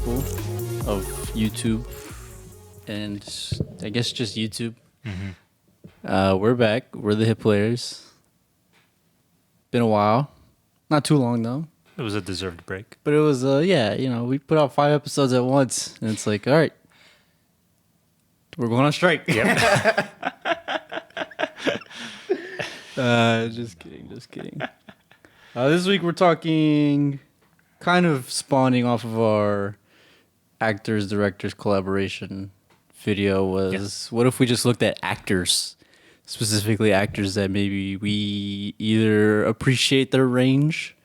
people of YouTube and I guess just YouTube. We're back. We're the Hip Players. Been a while. Not too long though. It was a deserved break. But it was, we put out 5 episodes at once. And it's like, all right, we're going on strike. Yep. Just kidding. This week we're talking, kind of spawning off of our actors, directors collaboration video was, Yes. What if we just looked at actors, specifically actors that maybe we either appreciate their range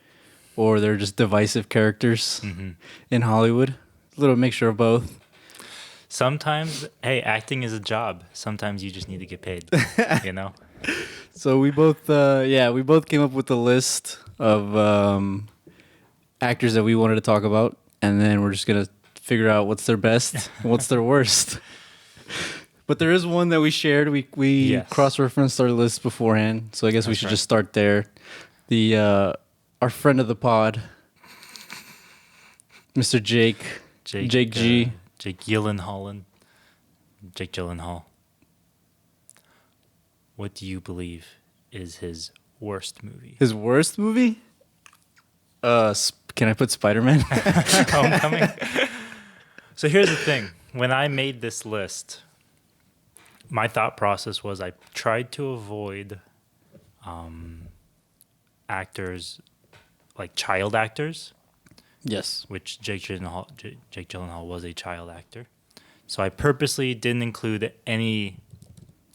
or they're just divisive characters in Hollywood. A little mixture of both. Sometimes, hey, acting is a job. Sometimes you just need to get paid, you know? So we both came up with a list of actors that we wanted to talk about, and then we're just gonna figure out what's their best and what's their worst. But there is one that we shared. We Yes. cross-referenced our list beforehand, so I guess we That's should right. just start there. The our friend of the pod, Mr. Jake G. Jake Gyllenhaal. Jake Gyllenhaal. What do you believe is his worst movie? His worst movie? Can I put Spider-Man? Homecoming? So here's the thing. When I made this list, my thought process was I tried to avoid actors, like child actors, Yes. which Jake Gyllenhaal was a child actor. So I purposely didn't include any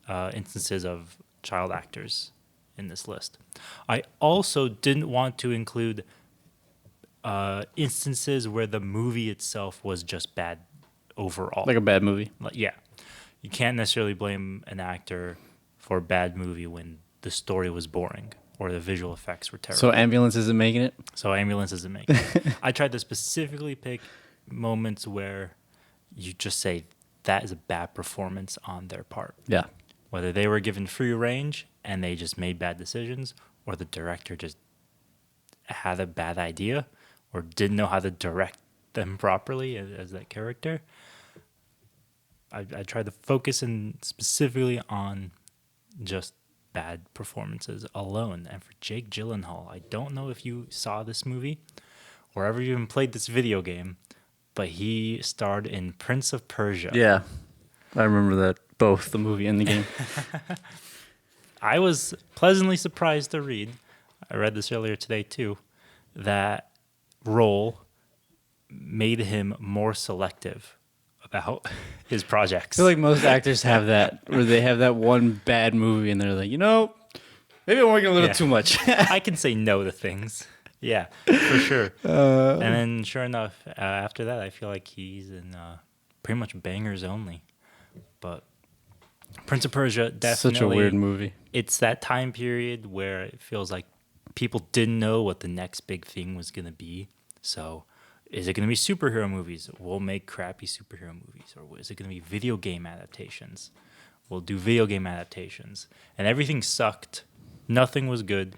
instances of child actors in this list. I also didn't want to include instances where the movie itself was just bad overall. Like a bad movie. Yeah. You can't necessarily blame an actor for a bad movie when the story was boring or the visual effects were terrible. So Ambulance isn't making it? So Ambulance isn't making it. I tried to specifically pick moments where you just say that is a bad performance on their part. Yeah. Whether they were given free range and they just made bad decisions, or the director just had a bad idea or didn't know how to direct them properly as that character. I tried to focus in specifically on just bad performances alone. And for Jake Gyllenhaal, I don't know if you saw this movie or ever even played this video game, but he starred in Prince of Persia. Yeah. I remember that. Both the movie and the game. I was pleasantly surprised to read, I read this earlier today too, that role made him more selective about his projects. I feel like most actors have that, where they have that one bad movie and they're like, maybe I'm working a little too much. I can say no to things. Yeah, for sure. And then sure enough, after that, I feel like he's in pretty much bangers only. But Prince of Persia, definitely. Such a weird movie. It's that time period where it feels like people didn't know what the next big thing was going to be. So is it going to be superhero movies? We'll make crappy superhero movies. Or is it going to be video game adaptations? We'll do video game adaptations. And everything sucked. Nothing was good.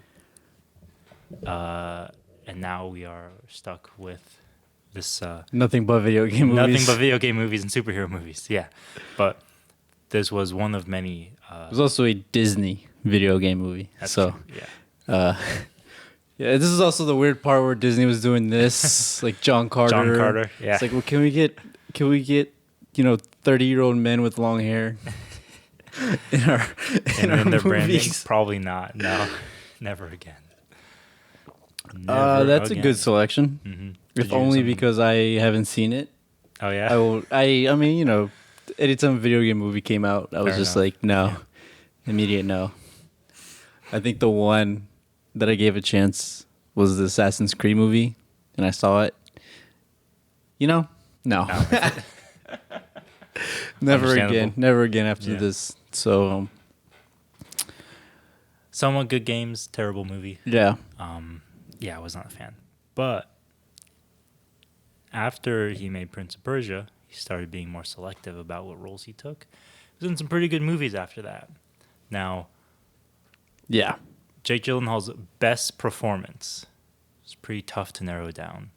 And now we are stuck with this... Nothing but video game movies. Nothing but video game movies and superhero movies. Yeah. But this was one of many... It was also a Disney video game movie. That's so, true. Yeah. Yeah, this is also the weird part where Disney was doing this, like John Carter. John Carter, yeah. It's like, well, can we get 30-year-old men with long hair in our their branding? movies? Probably not. No, never again. Never That's again. a good selection. Mm-hmm. If only because I haven't seen it. Oh yeah. I will. I mean, anytime a video game movie came out, I was Fair just enough. like, no, immediate no. I think the one that I gave a chance was the Assassin's Creed movie, and I saw it. No. Never again. Understandable. Never again after Yeah. this. So, Somewhat good games, terrible movie. yeah. Yeah, I was not a fan. But after he made Prince of Persia, he started being more selective about what roles he took. He was in some pretty good movies after that. Now, Yeah. Jake Gyllenhaal's best performance is pretty tough to narrow down.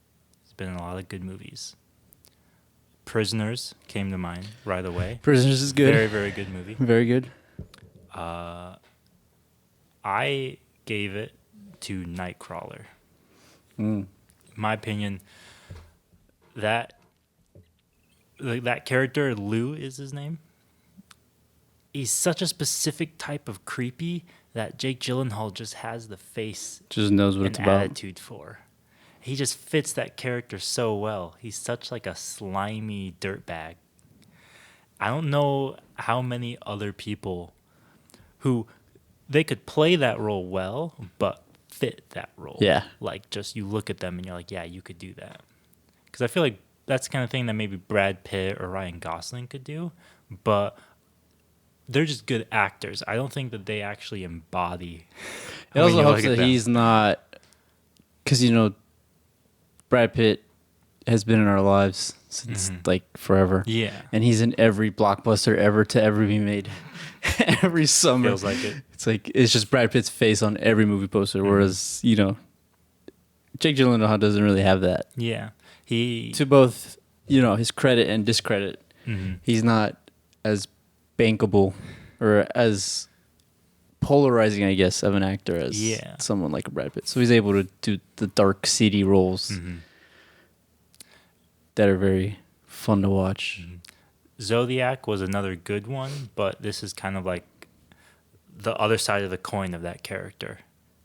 He's been in a lot of good movies. Prisoners came to mind right away. Prisoners is good. Very, very good movie. Very good. I gave it to Nightcrawler. Mm. In my opinion, that character, Lou is his name. He's such a specific type of creepy that Jake Gyllenhaal just has the face Just knows what and it's about. attitude for. He just fits that character so well. He's such like a slimy dirtbag. I don't know how many other people who they could play that role well, but fit that role. Yeah. Like just you look at them and you're like, yeah, you could do that. Because I feel like that's the kind of thing that maybe Brad Pitt or Ryan Gosling could do, but they're just good actors. I don't think that they actually embody. It also helps that he's not, because Brad Pitt has been in our lives since like forever. Yeah. And he's in every blockbuster ever to ever be made. Every summer. Feels like it. It's just Brad Pitt's face on every movie poster, whereas, Jake Gyllenhaal doesn't really have that. Yeah. To both, his credit and discredit, he's not as bankable or as polarizing, I guess, of an actor as someone like a Brad Pitt. So he's able to do the dark, seedy roles that are very fun to watch. Zodiac was another good one, but this is kind of like the other side of the coin of that character.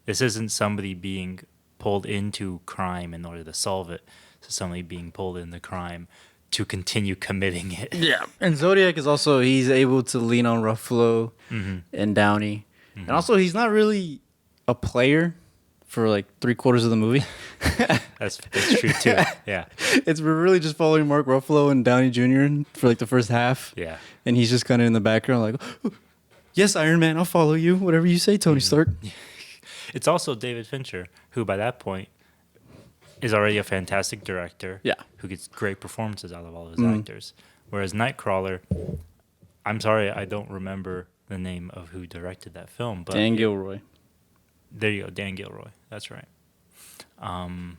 This isn't somebody being pulled into crime in order to solve it. This is somebody being pulled into crime to continue committing it. Yeah. And Zodiac is also, he's able to lean on Ruffalo and Downey. And also, he's not really a player for like 3/4 of the movie. That's true too. Yeah. We're really just following Mark Ruffalo and Downey Jr. for like the first half. Yeah. And he's just kind of in the background like, oh, yes, Iron Man, I'll follow you. Whatever you say, Tony Stark. It's also David Fincher, who by that point is already a fantastic director. Yeah. Who gets great performances out of all of his actors. Whereas Nightcrawler, I'm sorry, I don't remember the name of who directed that film. But Dan Gilroy. There you go, Dan Gilroy. That's right. And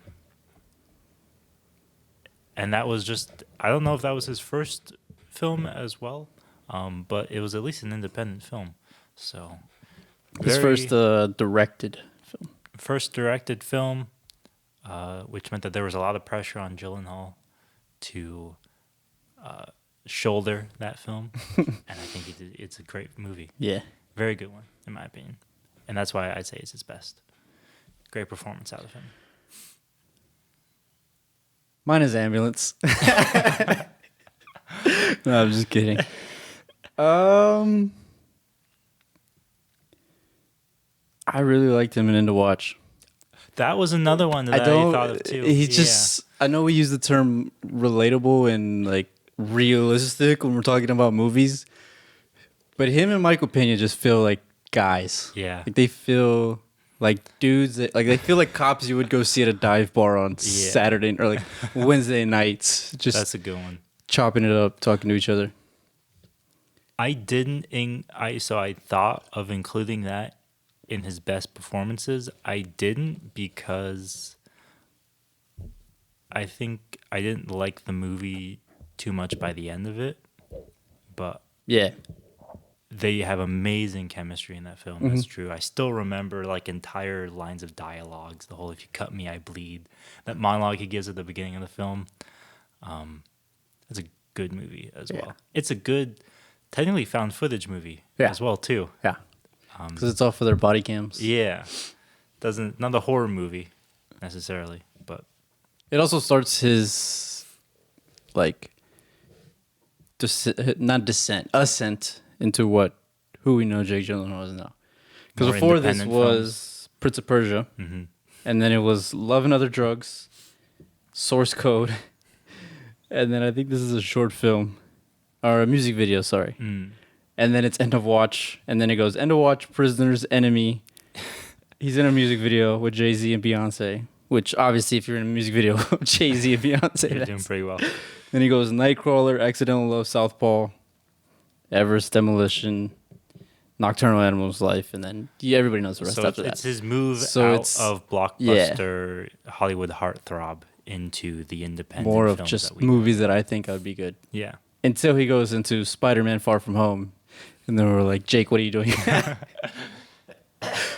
that was just, I don't know if that was his first film as well, but it was at least an independent film. So His first directed film. First directed film, which meant that there was a lot of pressure on Gyllenhaal to shoulder that film. And I think it's a great movie. Yeah. Very good one, in my opinion. And that's why I'd say it's his best. Great performance out of him. Mine is Ambulance. No, I'm just kidding. I really liked him in End to Watch. That was another one that I thought of too. He's just, I know we use the term relatable and like realistic when we're talking about movies, but him and Michael Pena just feel like guys. Yeah. Like they feel like dudes that, like they feel like cops you would go see at a dive bar on Saturday or like Wednesday nights. Just that's a good one. Chopping it up, talking to each other. I thought of including that in his best performances. I didn't because I think I didn't like the movie too much by the end of it. But yeah, they have amazing chemistry in that film. That's true. I still remember like entire lines of dialogues. The whole "If you cut me, I bleed." That monologue he gives at the beginning of the film. It's a good movie as well. It's a good, technically found footage movie as well too. Yeah, because it's all for their body cams. Yeah, not a horror movie necessarily, but it also starts his like ascent into who we know Jake Gyllenhaal is now. Because before this was Prince of Persia, and then it was Love and Other Drugs, Source Code, and then I think this is a short film or a music video. Sorry, and then it's End of Watch, and then it goes End of Watch, Prisoners, Enemy. He's in a music video with Jay-Z and Beyonce, which obviously, if you're in a music video with Jay-Z and Beyonce, you're doing pretty well. Then he goes Nightcrawler, Accidental Love, Southpaw, Everest, Demolition, Nocturnal Animals Life, and then everybody knows the rest after that. It's his move out of blockbuster Hollywood heartthrob into the independent More of films just that we movies that I think would be good. Yeah. Until he goes into Spider-Man: Far From Home, and then we're like, Jake, what are you doing?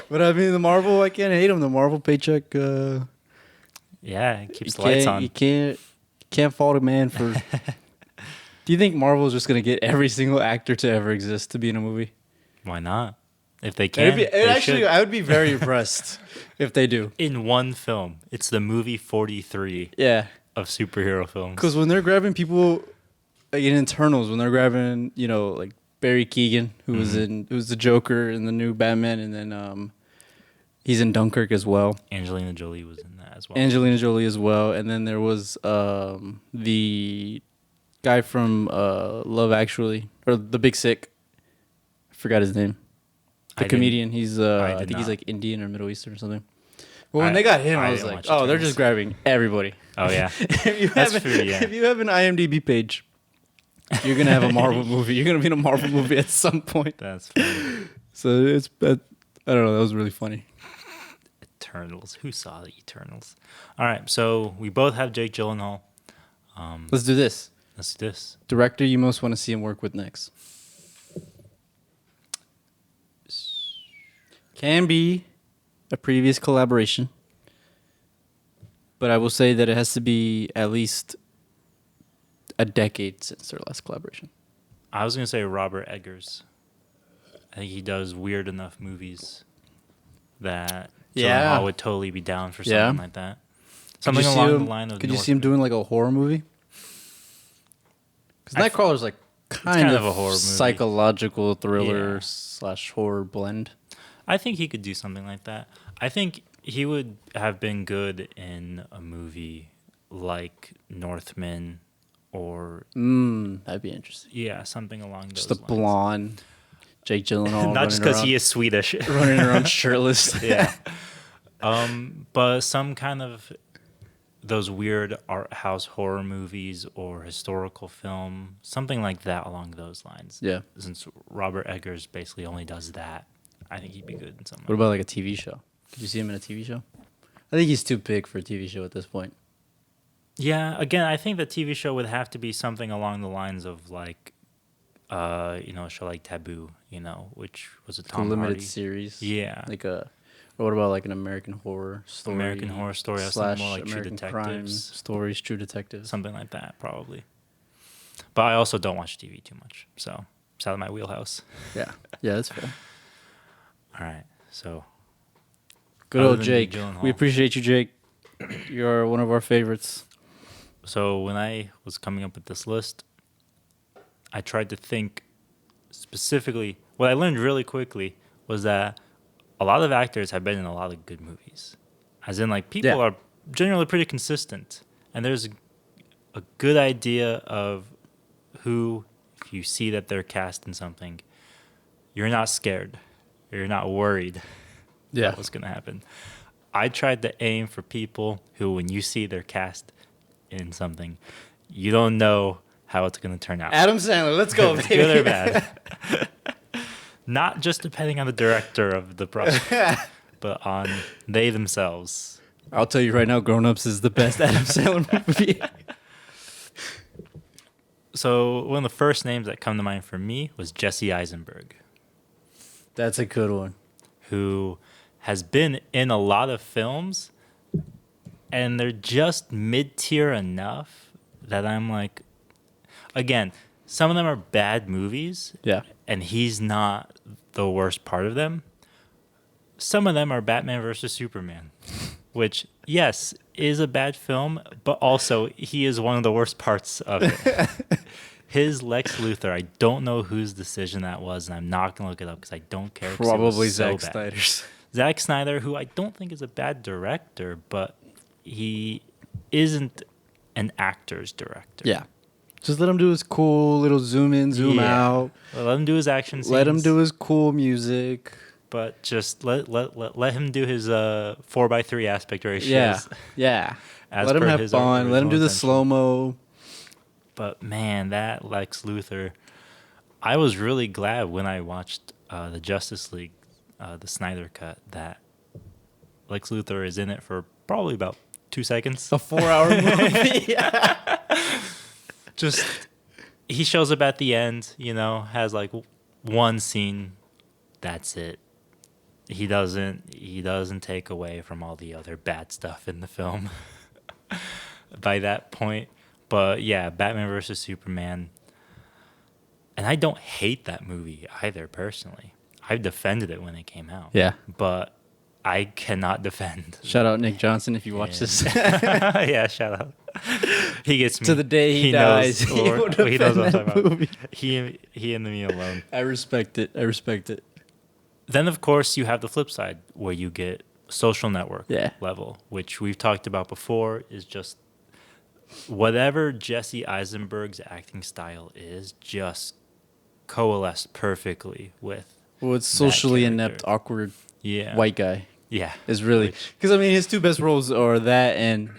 But I mean, the Marvel, I can't hate him. The Marvel paycheck, Yeah, it keeps the you lights can't, on. you can't fault a man for. Do you think Marvel is just gonna get every single actor to ever exist to be in a movie? Why not? If they can, Actually, I would be very impressed if they do. in one film. It's the movie 43 Yeah, of superhero films. because when they're grabbing people like in Internals, when they're grabbing, like Barry Keoghan, who's the Joker in the new Batman, and then he's in Dunkirk as well. Angelina Jolie was in that as well. Angelina Jolie as well, and then there was the guy from Love Actually, or The Big Sick. I forgot his name. The comedian. He's I think he's like Indian or Middle Eastern or something. Well, when they got him, I was like, oh, they're just grabbing everybody. Oh yeah, If you have an IMDb page, you're gonna have a Marvel movie. You're gonna be in a Marvel movie at some point. That's funny. So I don't know. That was really funny. Eternals. Who saw the Eternals? All right, so we both have Jake Gyllenhaal. Let's do this. Let's do this. Director you most want to see him work with next. Can be a previous collaboration, but I will say that it has to be at least a decade since their last collaboration. I was gonna say Robert Eggers. I think he does weird enough movies that Gyllenhaal would totally be down for something like that. Something along the line of. Could you see him doing like a horror movie? Because Nightcrawler's like kind of a horror movie. Psychological thriller / horror blend. I think he could do something like that. I think he would have been good in a movie like Northman or... that'd be interesting. Yeah, something along those lines. Just a blonde Jake Gyllenhaal. Not just because he is Swedish. Running around shirtless. Yeah. But some kind of those weird art house horror movies or historical film, something like that along those lines. Yeah. Since Robert Eggers basically only does that, I think he'd be good in something. What about like a TV show? Could you see him in a TV show? I think he's too big for a TV show at this point. Yeah, again, I think the TV show would have to be something along the lines of like, a show like Taboo, which was a Tom limited Hardy series. Yeah, Or what about like an American Horror Story? American Horror Story, or something more like American True Crime Detectives, Stories, True Detectives, something like that, probably. But I also don't watch TV too much, so it's out of my wheelhouse. Yeah, that's fair. All right, so good old Jake. We appreciate you, Jake. You're one of our favorites. So when I was coming up with this list, I tried to think specifically. What I learned really quickly was that a lot of actors have been in a lot of good movies. As in, like, people are generally pretty consistent. And there's a good idea of who, if you see that they're cast in something, you're not scared. You're not worried about what's going to happen. I tried to aim for people who, when you see they're cast in something, you don't know how it's going to turn out. Adam Sandler, let's go, baby. Good or bad. Not just depending on the director of the project, but on they themselves. I'll tell you right now, Grown Ups is the best Adam Sandler movie. So one of the first names that come to mind for me was Jesse Eisenberg. That's a good one. Who has been in a lot of films, and they're just mid-tier enough that I'm like, again, some of them are bad movies. Yeah. And he's not the worst part of them. Some of them are Batman versus Superman, which, yes, is a bad film, but also he is one of the worst parts of it. His Lex Luthor, I don't know whose decision that was, and I'm not going to look it up because I don't care. Probably Zack Snyder's. Zack Snyder, who I don't think is a bad director, but he isn't an actor's director. Yeah. Just let him do his cool little zoom in, zoom out. Let him do his action scenes. Let him do his cool music. But just let him do his 4:3 aspect ratios. Yeah. Let him have fun. Let him do the slow-mo. But man, that Lex Luthor, I was really glad when I watched the Justice League, the Snyder cut, that Lex Luthor is in it for probably about 2 seconds. A 4-hour movie. Just he shows up at the end, has like one scene. That's it. He doesn't take away from all the other bad stuff in the film by that point. But yeah, Batman versus Superman. And I don't hate that movie either personally. I've defended it when it came out. Yeah. But I cannot defend. Shout out Nick Johnson if you watch this. Yeah, shout out. He gets me. To the day he dies, Knows, he will he knows what I'm defend talking that about. movie. He and me alone. I respect it. Then, of course, you have the flip side where you get social network Yeah. level, which we've talked about before, is just whatever Jesse Eisenberg's acting style is, just coalesced perfectly with. Well, it's socially character. inept, awkward Yeah. white guy. Yeah. Is really because I mean his two best roles are that and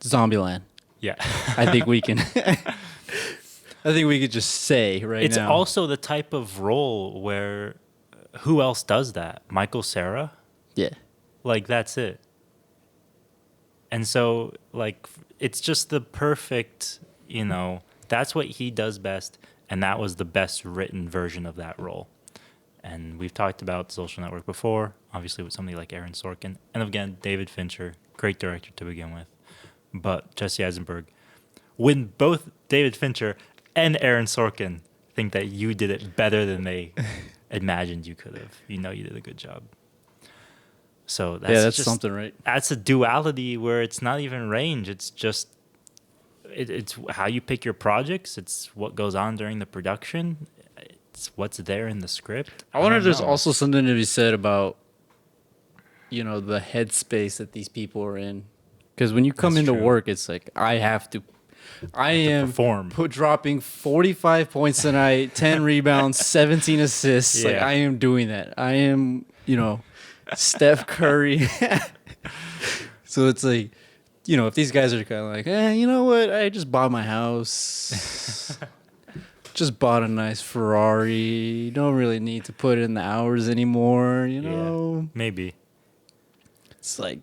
Zombieland. Yeah. I think we can. I think we could just say right It's now. also the type of role where who else does that? Michael Cera? Yeah. Like, that's it. And so, like, it's just the perfect, that's what he does best. And that was the best written version of that role. And we've talked about Social Network before, obviously with somebody like Aaron Sorkin. And again, David Fincher, great director to begin with. But Jesse Eisenberg, when both David Fincher and Aaron Sorkin think that you did it better than they imagined you could have, you did a good job. So that's just something, right? That's a duality where it's not even range. It's just it's how you pick your projects. It's what goes on during the production. It's what's there in the script. I wonder if don't there's know. also something to be said about, the headspace that these people are in. Because when you come That's into true. work, it's like, I am perform. Dropping 45 points tonight, 10 rebounds, 17 assists. Like, Yeah. I am doing that. I am, Steph Curry. So it's like, if these guys are kind of like, you know what? I just bought my house. Just bought a nice Ferrari. Don't really need to put in the hours anymore, Yeah, maybe. It's like,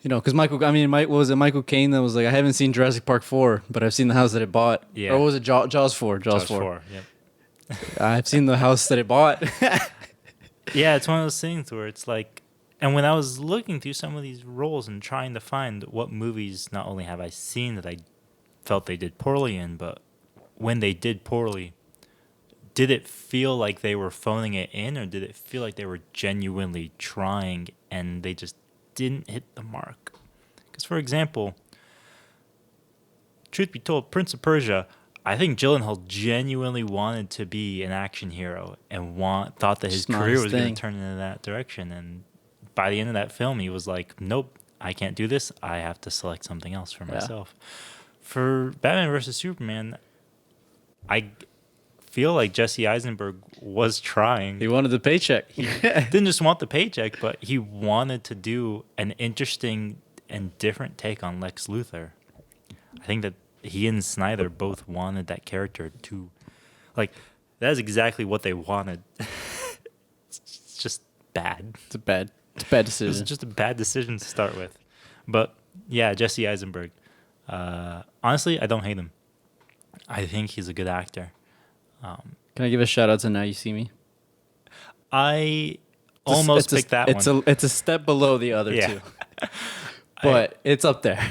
because Michael Caine that was like, I haven't seen Jurassic Park 4, but I've seen the house that it bought. Yeah. Or was it Jaws 4? Jaws 4. Yep. I've seen the house that it bought. Yeah, it's one of those things where it's like, and when I was looking through some of these roles and trying to find what movies not only have I seen that I felt they did poorly in, but when they did poorly, did it feel like they were phoning it in, or did it feel like they were genuinely trying and they just didn't hit the mark? Because, for example, truth be told, Prince of Persia, I think Gyllenhaal genuinely wanted to be an action hero and thought that his Just not career his was going thing. to turn into that direction. And by the end of that film, he was like, nope, I can't do this. I have to select something else for myself. For Batman versus Superman, I feel like Jesse Eisenberg was trying. He wanted the paycheck. He didn't just want the paycheck, but he wanted to do an interesting and different take on Lex Luthor. I think that he and Snyder both wanted that character to, that is exactly what they wanted. It's just bad. It's a bad It was decision. just a bad decision to start with. But yeah, Jesse Eisenberg. Honestly, I don't hate him. I think he's a good actor. Can I give a shout out to Now You See Me? I almost picked that one. It's a step below the other two. But it's up there.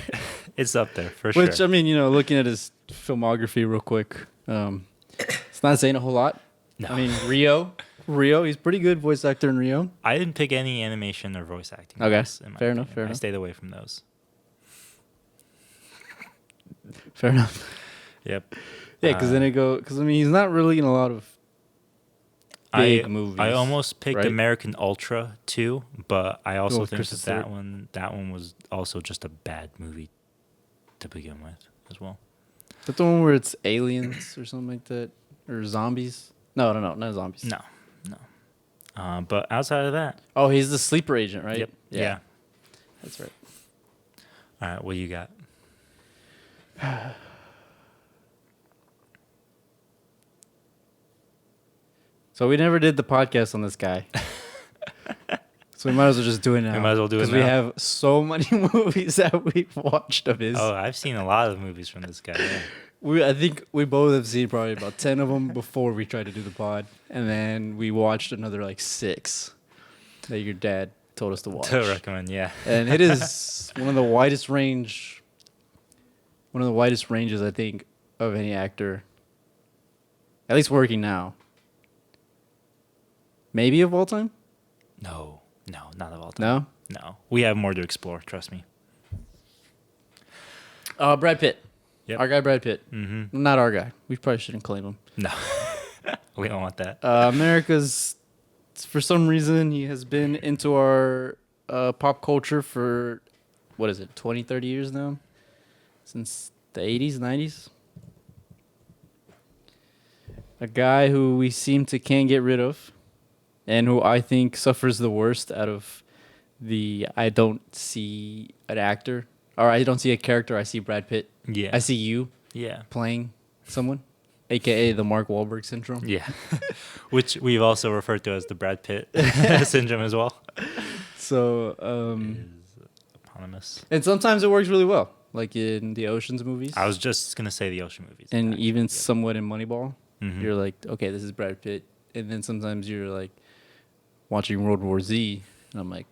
It's up there for sure. Which, I mean, looking at his filmography real quick, it's not saying a whole lot. No. I mean, Rio, he's pretty good voice actor in Rio. I didn't pick any animation or voice acting. Okay, roles, in my fair enough, opinion. fair I enough. stayed away from those. Fair enough. Yep. Yeah, because he's not really in a lot of big movies. I almost picked right? American Ultra too, but I also with think Chris that Stewart. that one was also just a bad movie to begin with as well. Is that the one where it's aliens or something like that? Or zombies? No, not zombies. No. But outside of that, Oh, he's the sleeper agent, right? yep. Yeah. That's right. All right, what do you got? So we never did the podcast on this guy. So we might as well just do it now. We might as well do it because we now. have so many movies that we've watched of his. Oh, I've seen a lot of movies from this guy. Yeah. I think we both have seen probably about 10 of them before we tried to do the pod, and then we watched another like 6 that your dad told us to watch. To recommend, yeah. And it is one of the widest ranges I think of any actor, at least working now. Maybe of all time? No, not of all time. No. No, we have more to explore. Trust me. Brad Pitt. Yep. Our guy Brad Pitt. Mm-hmm. Not our guy. We probably shouldn't claim him. No, we don't want that. America's, for some reason, he has been into our pop culture for, 20, 30 years now? Since the 80s, 90s? A guy who we seem to can't get rid of, and who I think suffers the worst out of I don't see an actor, or I don't see a character, I see Brad Pitt. Yeah. I see you Yeah. playing someone, a.k.a. the Mark Wahlberg syndrome. Yeah. Which we've also referred to as the Brad Pitt syndrome as well. So, Is eponymous. and sometimes it works really well, like in the Ocean's movies, I was just going to say the Ocean movies. and actually. even Yeah. somewhat in Moneyball. Mhm. You're like, okay, this is Brad Pitt, and then sometimes you're like watching World War Z, and I'm like,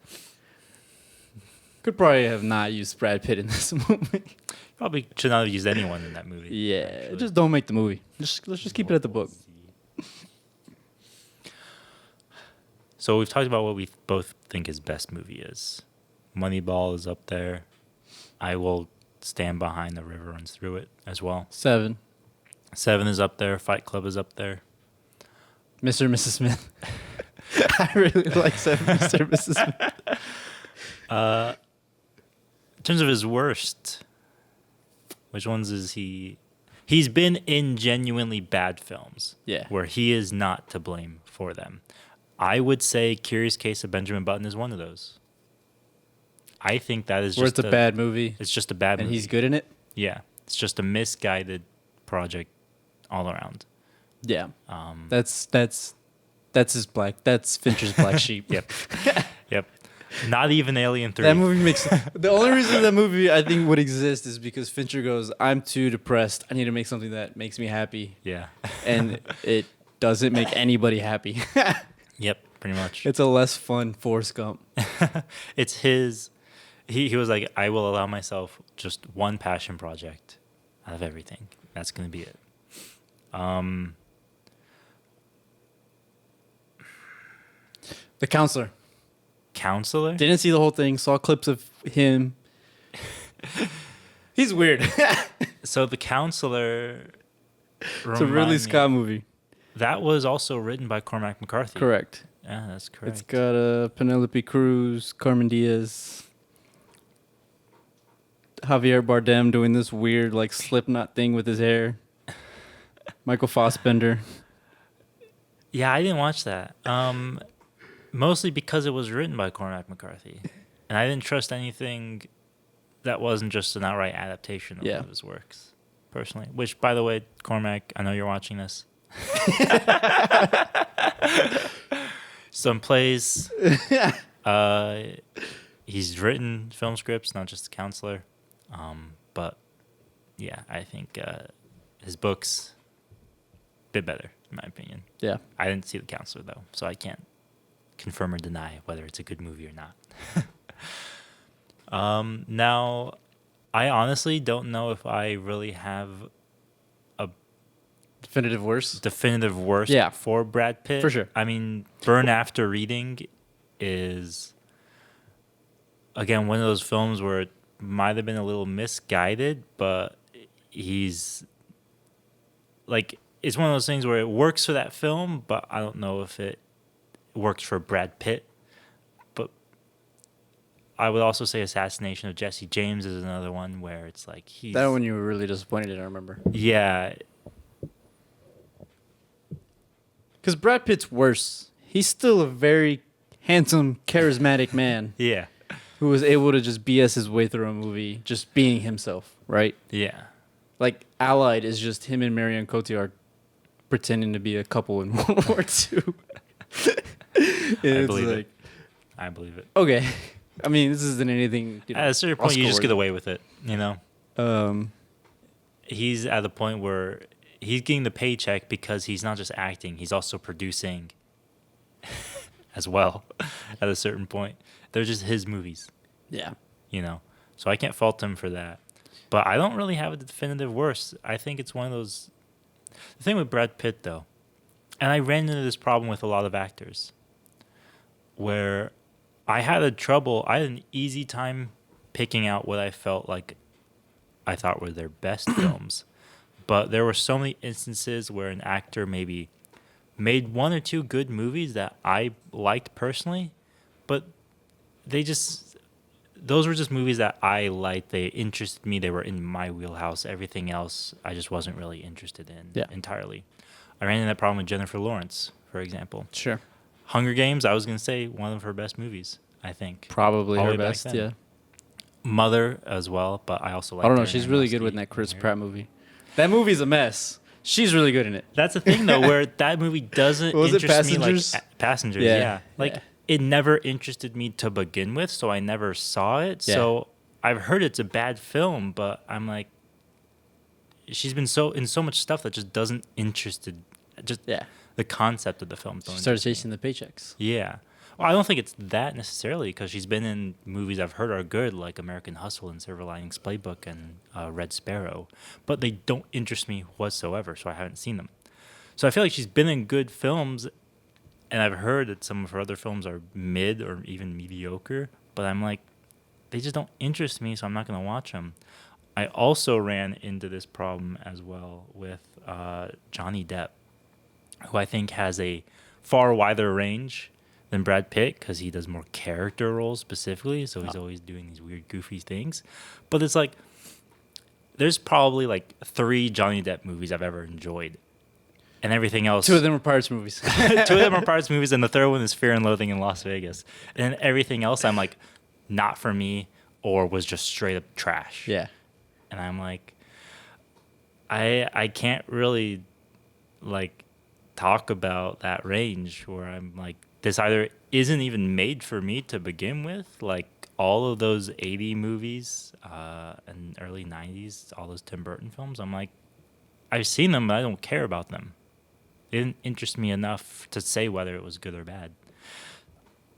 could probably have not used Brad Pitt in this movie. Probably should not have used anyone in that movie. Yeah, actually. just don't make the movie. Let's just keep it at the book. So we've talked about what we both think his best movie is. Moneyball is up there. I will stand behind The River Runs Through It as well. 7, 7 is up there. Fight Club is up there. Mr. and Mrs. Smith. I really like 7, Mr. and Mrs. Smith. In terms of his worst, which ones is he? He's been in genuinely bad films. Yeah. Where he is not to blame for them. I would say Curious Case of Benjamin Button is one of those. I think that is Where just it's a bad movie, It's just a bad and movie. he's good in it. Yeah. It's just a misguided project all around. Yeah, Um, that's Fincher's black sheep. Yep. Yep. Not even Alien 3. That movie makes the only reason that movie I think would exist is because Fincher goes, I'm too depressed. I need to make something that makes me happy, Yeah. and it doesn't make anybody happy. Yep. Pretty much. It's a less fun Forrest Gump. It's his. He was like, I will allow myself just one passion project out of everything. That's going to be it. The Counselor. Counselor? Didn't see the whole thing. Saw clips of him. He's weird. So The Counselor. It's a remind Ridley me- Scott movie. That was also written by Cormac McCarthy. Correct. Yeah, that's correct. It's got Penelope Cruz, Carmen Diaz, Javier Bardem doing this weird like Slipknot thing with his hair. Michael Fassbender. Yeah, I didn't watch that. Mostly because it was written by Cormac McCarthy, and I didn't trust anything that wasn't just an outright adaptation of Yeah. one of his works, personally. Which, by the way, Cormac, I know you're watching this. Some plays. He's written film scripts, not just The Counselor. But yeah, I think his books bit better, in my opinion. Yeah. I didn't see The Counselor though, so I can't confirm or deny whether it's a good movie or not. Now, I honestly don't know if I really have Definitive worst. definitive worst Yeah. for Brad Pitt. For sure. I mean, Burn After Reading is, again, one of those films where it might have been a little misguided, but he's, like, it's one of those things where it works for that film, but I don't know if it works for Brad Pitt. But I would also say Assassination of Jesse James is another one where it's like he's... That one you were really disappointed in, I remember. Yeah. Because Brad Pitt's worse. He's still a very handsome, charismatic man Yeah. who was able to just BS his way through a movie, just being himself, right? Yeah. Like, Allied is just him and Marion Cotillard pretending to be a couple in World War II. It's believe it. I believe it. Okay. I mean, this isn't anything. At a certain point, you just Oscar-worthy. get away with it. You know, Um, he's at the point where he's getting the paycheck because he's not just acting; he's also producing as well. At a certain point, they're just his movies. yeah. You know, so I can't fault him for that. But I don't really have a definitive worst. I think it's one of those. The thing with Brad Pitt, though, and I ran into this problem with a lot of actors, where I had an easy time picking out what I felt like I thought were their best films. But there were so many instances where an actor maybe made one or two good movies that I liked personally, but those were just movies that I liked. They interested me. They were in my wheelhouse. Everything else, I just wasn't really interested in entirely. I ran into that problem with Jennifer Lawrence, for example. Sure. Hunger Games, I was going to say one of her best movies, I think. Probably All the her way back best. then. Yeah. Mother as well, but I also like I don't know. She's really good with that Chris Pratt movie. That movie's a mess. She's really good in it. That's the thing, though, where that movie doesn't What was it, interest me like Passengers? Passengers. Yeah, Yeah. Like, yeah. it never interested me to begin with, so I never saw it. Yeah. So I've heard it's a bad film, but I'm like, she's been in so much stuff that just doesn't interested. Just Yeah. the concept of the film. She Don't started interest me. chasing the paychecks. Yeah. Well, I don't think it's that necessarily because she's been in movies I've heard are good, like American Hustle and Silver Linings Playbook and Red Sparrow, but they don't interest me whatsoever, so I haven't seen them. So I feel like she's been in good films, and I've heard that some of her other films are mid or even mediocre, but I'm like, they just don't interest me, so I'm not going to watch them. I also ran into this problem as well with Johnny Depp, who I think has a far wider range than Brad Pitt because he does more character roles specifically, so he's always doing these weird, goofy things. But it's like, there's probably like 3 Johnny Depp movies I've ever enjoyed. And everything else. 2 of them are Pirates movies. 2 of them are Pirates movies, and the third one is Fear and Loathing in Las Vegas. And then everything else, I'm like, not for me, or was just straight up trash. Yeah. And I'm like, I can't really like talk about that range where I'm like, this either isn't even made for me to begin with, like all of those 80 movies and early 90s, all those Tim Burton films. I'm like, I've seen them, but I don't care about them. It didn't interest me enough to say whether it was good or bad.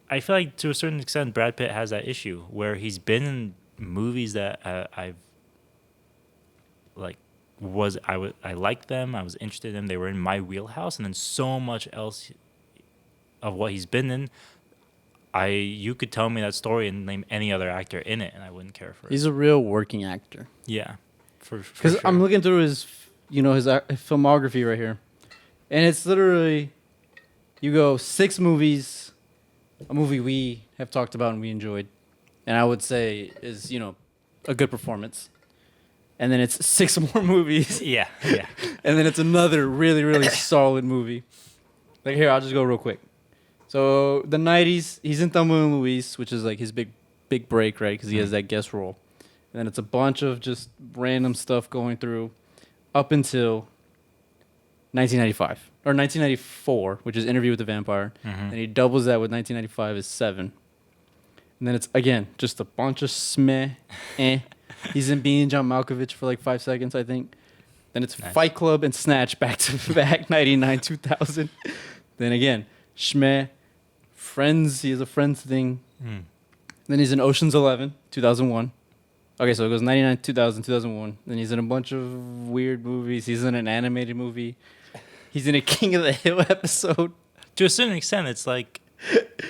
I feel like to a certain extent, Brad Pitt has that issue where he's been in movies that I've like I liked them, I was interested in them, they were in my wheelhouse, and then so much else of what he's been in, you could tell me that story and name any other actor in it, and I wouldn't care for it. He's a real working actor. Yeah, for Because sure. I'm looking through his filmography right here, and it's literally, you go 6 movies, a movie we have talked about and we enjoyed, and I would say is a good performance, and then it's 6 more movies, yeah. and then it's another really really solid movie. Like here, I'll just go real quick. So the 90s, he's in Thelma and Louise, which is like his big break, right? Because he has that guest role. And then it's a bunch of just random stuff going through up until 1995 or 1994, which is Interview with the Vampire. Mm-hmm. And he doubles that with 1995 is 7. And then it's again just a bunch of smeh. He's in Being John Malkovich for like 5 seconds, I think. Then it's Nice. Fight Club and Snatch back to back, 99, 2000. Then again, Schmeh, Friends. He has a Friends thing. Then he's in Ocean's 11, 2001. Okay, so it goes 99, 2000, 2001. Then he's in a bunch of weird movies. He's in an animated movie. He's in a King of the Hill episode. To a certain extent, it's like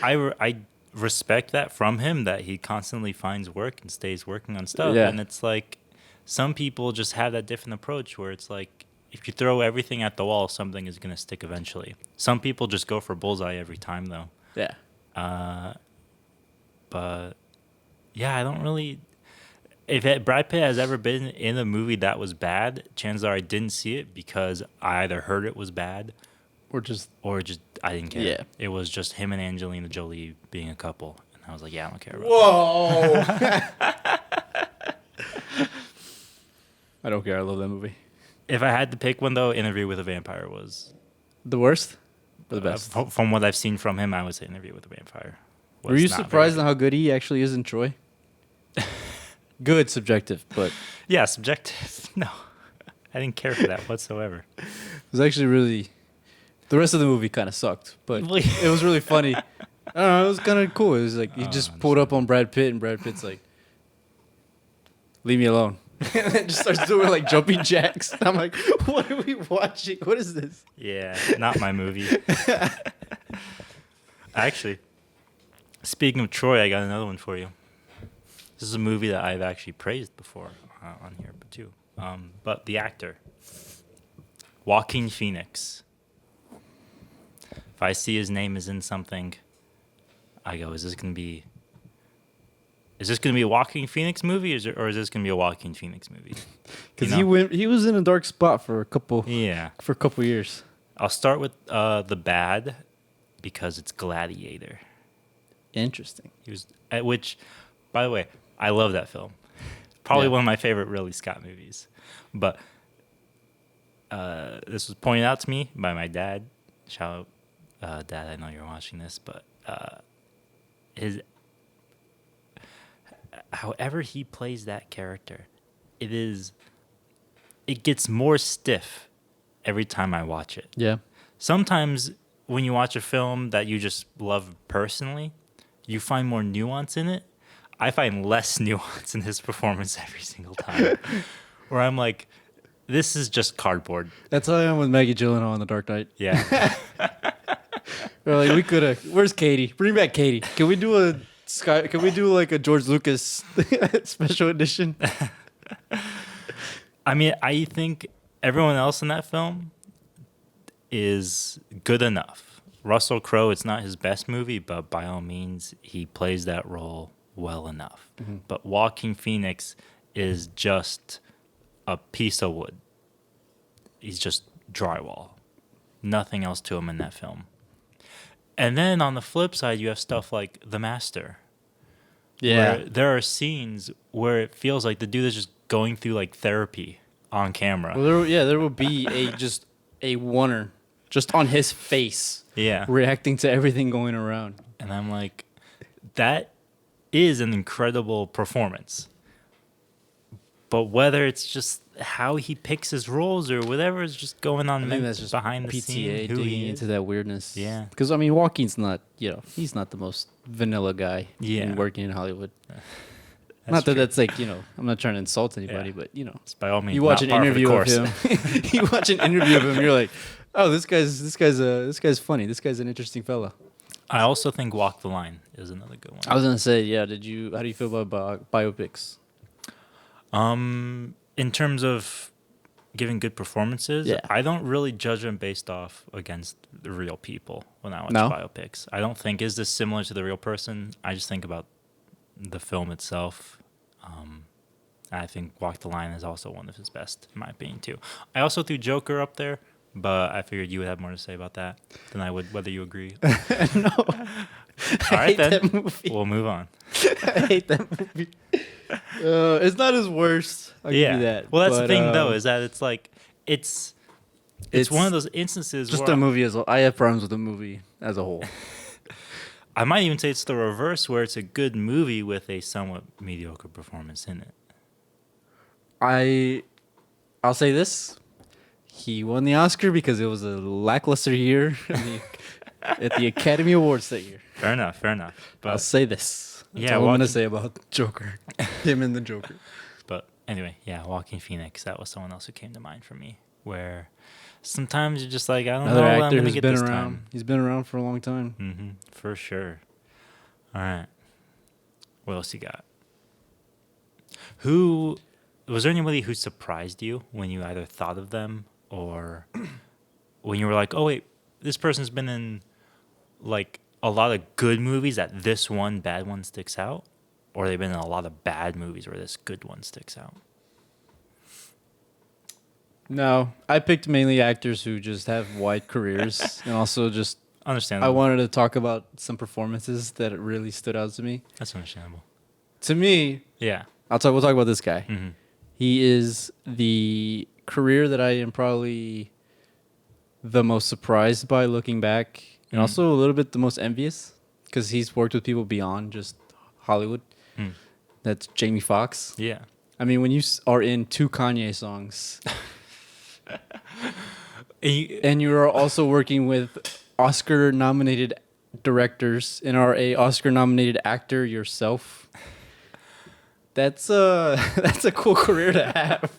I respect that from him, that he constantly finds work and stays working on stuff. Yeah. And it's like some people just have that different approach where it's like if you throw everything at the wall, something is going to stick eventually. Some people just go for bullseye every time, though. Yeah. But yeah, I don't really. If Brad Pitt has ever been in a movie that was bad, chances are I didn't see it because I either heard it was bad Or just or just I didn't care. Yeah. It was just him and Angelina Jolie being a couple, and I was like, yeah, I don't care about whoa. I don't care. I love that movie. that. If I had to pick one though, Interview with a Vampire was The worst or the best? from what I've seen from him, I would say Interview with a Vampire. Were you surprised at how good he actually is in Troy? Good, subjective, but Yeah, subjective. No, I didn't care for that whatsoever. it was actually really. The rest of the movie kind of sucked, but it was really funny. I don't know, it was kind of cool. It was like he just pulled up on Brad Pitt, and Brad Pitt's like, "Leave me alone," and then just starts doing like jumping jacks. I'm like, "What are we watching? What is this?" Yeah, not my movie. Actually, speaking of Troy, I got another one for you. This is a movie that I've actually praised before on here, but too. But the actor, Joaquin Phoenix. If I see his name is in something, I go, is this gonna be a Joaquin Phoenix movie, or is this gonna be a Joaquin Phoenix movie? Because he was in a dark spot for a couple years. I'll start with the bad, because it's Gladiator. Interesting. He was which, by the way, I love that film. Probably one of my favorite Ridley Scott movies. But this was pointed out to me by my dad. Shout out, Dad, I know you're watching this, but however he plays that character, it gets more stiff every time I watch it. Yeah. Sometimes when you watch a film that you just love personally, you find more nuance in it. I find less nuance in his performance every single time. Where I'm like, this is just cardboard. That's how I am with Maggie Gyllenhaal on The Dark Knight. Yeah. We're like, we could have. Where's Katie? Bring back Katie. Can we do like a George Lucas special edition? I mean, I think everyone else in that film is good enough. Russell Crowe, it's not his best movie, but by all means, he plays that role well enough. Mm-hmm. But Joaquin Phoenix is just a piece of wood. He's just drywall. Nothing else to him in that film. And then on the flip side, you have stuff like The Master. Yeah. Where there are scenes where it feels like the dude is just going through like therapy on camera. Well, there will be a oneer just on his face. Yeah. Reacting to everything going around. And I'm like, that is an incredible performance. But whether it's just how he picks his roles or whatever is just going on, I think that's just behind the scene, who digging he into that weirdness. Yeah. Because, I mean, Joaquin's not, he's not the most vanilla guy working in Hollywood. Not that that's like, I'm not trying to insult anybody, but, it's by all means, you watch an interview of him. You watch an interview of him, you're like, oh, this guy's funny. This guy's an interesting fella. I also think Walk the Line is another good one. I was gonna say, how do you feel about biopics? In terms of giving good performances, I don't really judge them based off against the real people when I watch biopics. I don't think, is this similar to the real person? I just think about the film itself. I think Walk the Line is also one of his best, in my opinion, too. I also threw Joker up there, but I figured you would have more to say about that than I would, whether you agree. No. All right, then. We'll move on. I hate that movie. It's not his worst. I'll give you that. Well, that's the thing, though, is that it's like, it's one of those instances just where... a movie as well. I have problems with the movie as a whole. I might even say it's the reverse, where it's a good movie with a somewhat mediocre performance in it. I'll say this. He won the Oscar because it was a lackluster year at the Academy Awards that year. Fair enough. But I'll say this. That's all I'm going to say about Joker. Him and the Joker. But anyway, Joaquin Phoenix, that was someone else who came to mind for me, where sometimes you're just like, I don't know what I'm going to get this time. He's been around for a long time. Mm-hmm, for sure. All right. What else you got? Was there anybody who surprised you when you either thought of them or when you were like, oh, wait, this person's been in like a lot of good movies that this one bad one sticks out? Or they've been in a lot of bad movies where this good one sticks out? No, I picked mainly actors who just have wide careers and also just understandable. I wanted to talk about some performances that really stood out to me. That's understandable. To me, we'll talk about this guy. Mm-hmm. He is the career that I am probably the most surprised by looking back, and also a little bit the most envious. because he's worked with people beyond just Hollywood. Mm. That's Jamie Foxx. Yeah. I mean, when you are in 2 Kanye songs, and you are also working with Oscar-nominated directors and are a Oscar-nominated actor yourself, that's that's a cool career to have.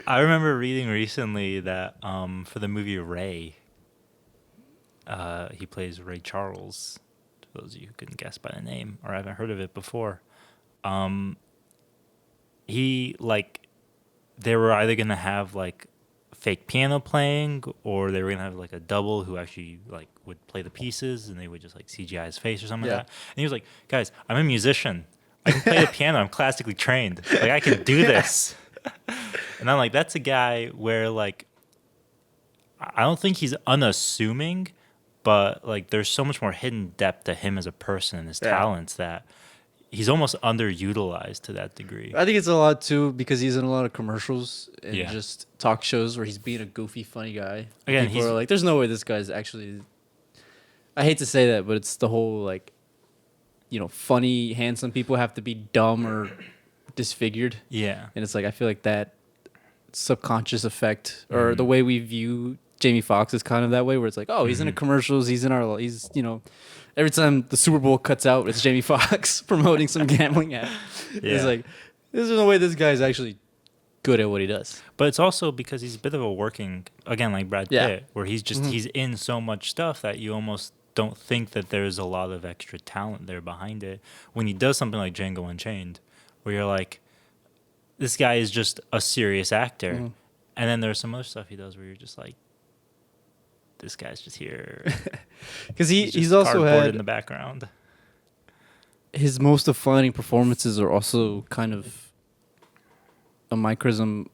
I remember reading recently that for the movie Ray, he plays Ray Charles. For those of you who couldn't guess by the name or haven't heard of it before, he like they were either gonna have like fake piano playing, or they were gonna have like a double who actually like would play the pieces, and they would just like CGI his face or something Yeah. like that. And he was like, "Guys, I'm a musician. I can play the piano. I'm classically trained. Like I can do this." And I'm like, that's a guy where like I don't think he's unassuming, but like there's so much more hidden depth to him as a person and his Yeah. talents that he's almost underutilized to that degree. I think it's a lot too because he's in a lot of commercials and Yeah. just talk shows where he's being a goofy, funny guy. Again, People he's- are like, "There's no way this guy's actually." I hate to say that, but it's the whole like, funny, handsome people have to be dumb or disfigured, Yeah. and it's like I feel like that subconscious effect or the way we view Jamie Foxx is kind of that way, where it's like, oh, he's in a commercials, he's every time the Super Bowl cuts out, it's Jamie Foxx promoting some gambling app. Yeah. It's like, there's no way this guy's actually good at what he does. But it's also because he's a bit of a working, again, like Brad Yeah. Pitt, where he's just he's in so much stuff that you almost don't think that there's a lot of extra talent there behind it. When he does something like Django Unchained, where you're like, this guy is just a serious actor, and then there's some other stuff he does where you're just like, this guy's just here. Because He's he's just also cardboard had in the background. his most defining performances are also kind of a micro.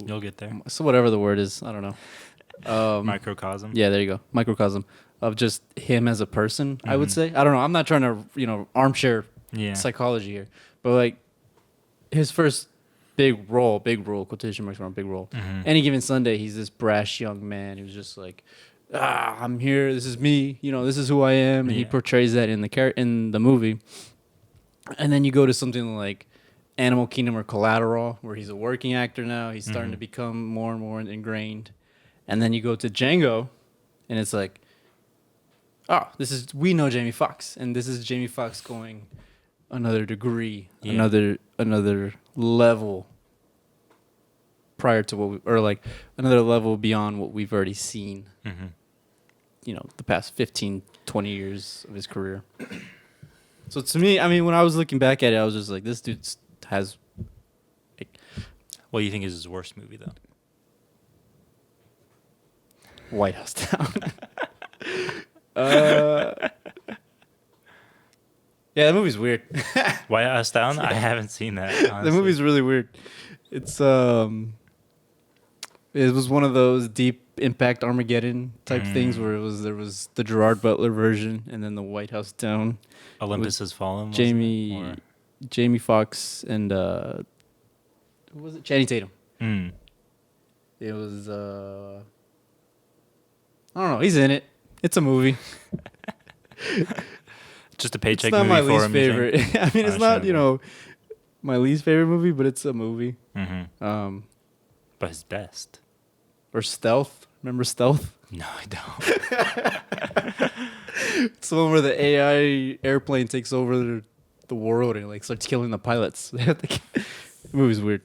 You'll get there. So whatever the word is, I don't know. Microcosm. Yeah, there you go. Microcosm of just him as a person, I would say. I don't know. I'm not trying to, armchair Yeah. psychology here. But like his first big role, quotation marks around big role. Any Given Sunday, he's this brash young man who's just like, I'm here, this is me, this is who I am, and he Yeah. portrays that in the movie. And then you go to something like Animal Kingdom or Collateral, where he's a working actor now. He's starting to become more and more ingrained. And then you go to Django, and it's like, we know Jamie Foxx, and this is Jamie Foxx going another degree, Yeah. another level prior to another level beyond what we've already seen. The past 15, 20 years of his career. So to me, I mean, when I was looking back at it, I was just like, this dude has. What do you think is his worst movie, though? White House Down. Yeah, that movie's weird. White House Down? I haven't seen that, honestly. The movie's really weird. It's it was one of those Deep Impact Armageddon type things where there was the Gerard Butler version and then the White House Down. Olympus Has Fallen, wasn't it? Jamie Foxx and who was it? Channing Tatum. It was I don't know. He's in it. It's a movie. Just a paycheck It's not movie my for least him. you favorite. think? I mean, it's not Understandable. my least favorite movie, but it's a movie. But his best. Or Stealth. Remember Stealth? No, I don't. It's the one where the AI airplane takes over the world and like starts killing the pilots. The movie's weird.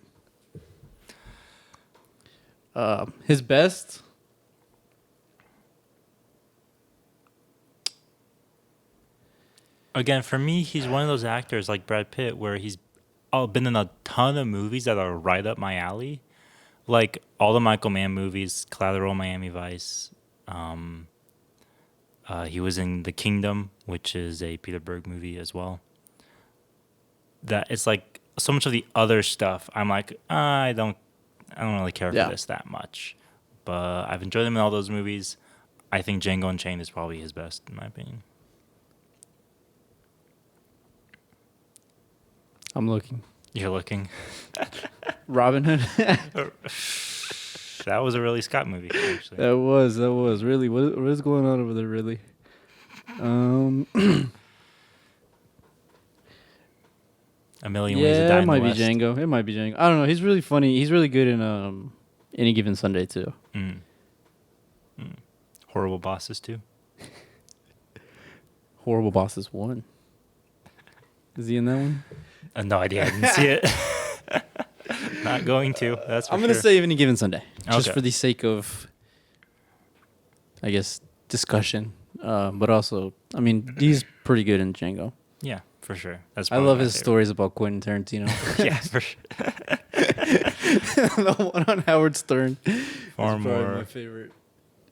His best. Again, for me, he's one of those actors like Brad Pitt where he's been in a ton of movies that are right up my alley. Like all the Michael Mann movies, Collateral, Miami Vice. He was in The Kingdom, which is a Peter Berg movie as well. That it's like so much of the other stuff. I'm like, I don't really care for this that much. But I've enjoyed him in all those movies. I think Django Unchained is probably his best, in my opinion. I'm looking. You're looking. Robin Hood. That was a Ridley Scott movie, actually. That was really. What is going on over there, really? A Million Ways to Die Yeah, it in the might be West. Django. It might be Django. I don't know. He's really funny. He's really good in Any Given Sunday too. Horrible Bosses too. Horrible Bosses 1. Is he in that one? No idea. I didn't see it. Not going to. That's for I'm gonna sure. say Any Given Sunday, just Okay. for the sake of, I guess, discussion. But also, I mean, he's pretty good in Django. Yeah, for sure. That's I probably love my his favorite. stories about Quentin Tarantino. Yeah, for sure. The one on Howard Stern. Far is probably more my favorite.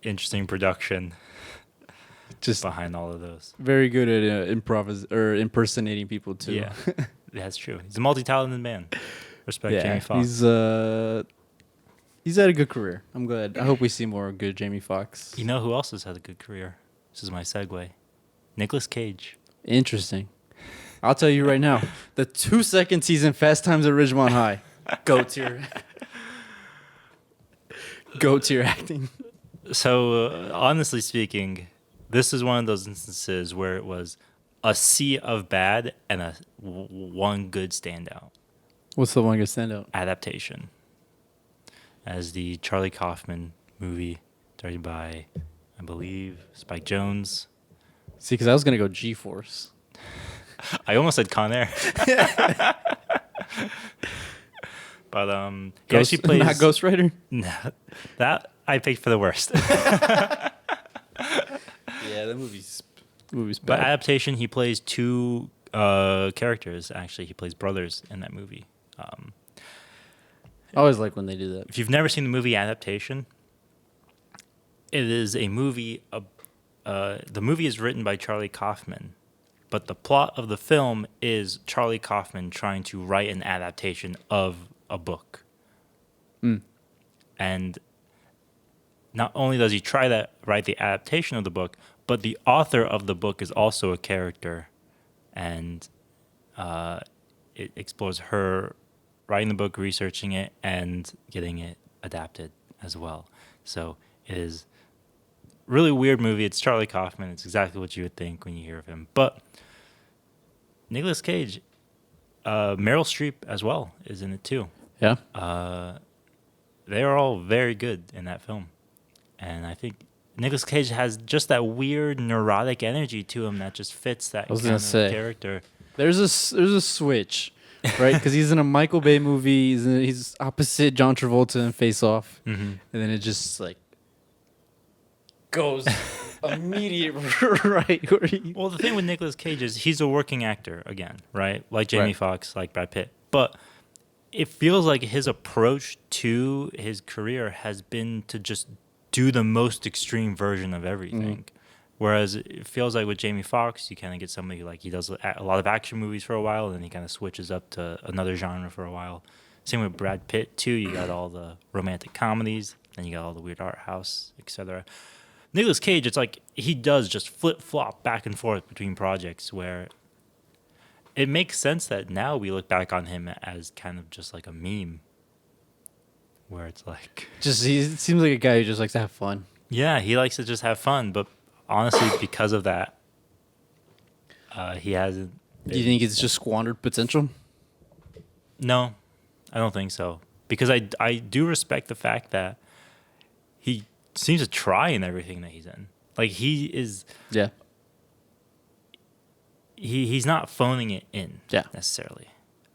interesting production Just behind all of those. very good at impersonating people too. Yeah, that's true. He's a multi-talented man. Respect Yeah, Jamie Foxx. he's had a good career. I'm glad. I hope we see more good Jamie Foxx. You know who else has had a good career? This is my segue. Nicolas Cage. Interesting. I'll tell you right now. The 2 seconds he's in Fast Times at Ridgemont High. Go to your acting. So, honestly speaking, this is one of those instances where it was a sea of bad and one good standout What's the one good standout? adaptation. As the Charlie Kaufman movie, directed by, I believe, Spike Jonze. See, because I was gonna go G-Force. I almost said Con Air. But he actually plays not Ghost Rider. No, that I picked for the worst. Yeah, that movie's But bad. adaptation, he plays two characters. Actually, he plays brothers in that movie. I always like when they do that. If you've never seen the movie Adaptation, it is a movie. The movie is written by Charlie Kaufman, but the plot of the film is Charlie Kaufman trying to write an adaptation of a book. And not only does he try to write the adaptation of the book, but the author of the book is also a character, and it explores her writing the book, researching it, and getting it adapted as well. So it is a really weird movie. It's Charlie Kaufman. It's exactly what you would think when you hear of him. But Nicolas Cage, Meryl Streep as well is in it too. Yeah. They are all very good in that film. And I think Nicolas Cage has just that weird neurotic energy to him that just fits that I was kind gonna of say. character. There's a switch, right? Because he's in a Michael Bay movie. He's opposite John Travolta in Face Off, and then it just like goes immediate right. Where he, Well, the thing with Nicolas Cage is he's a working actor again, right? Like Jamie Right. Foxx, like Brad Pitt. But it feels like his approach to his career has been to just do the most extreme version of everything. Whereas it feels like with Jamie Foxx, you kind of get somebody like he does a lot of action movies for a while, and then he kind of switches up to another genre for a while. Same with Brad Pitt too. You got all the romantic comedies, then you got all the weird art house, etc. Nicolas Cage, it's like he does just flip flop back and forth between projects where it makes sense that now we look back on him as kind of just like a meme, where it's like, he seems like a guy who just likes to have fun. yeah, he likes to just have fun, but honestly, because of that, he hasn't. Do you think it's just squandered potential? No, I don't think so. Because I do respect the fact that he seems to try in everything that he's in. Like he is, Yeah. he's not phoning it in Yeah. necessarily.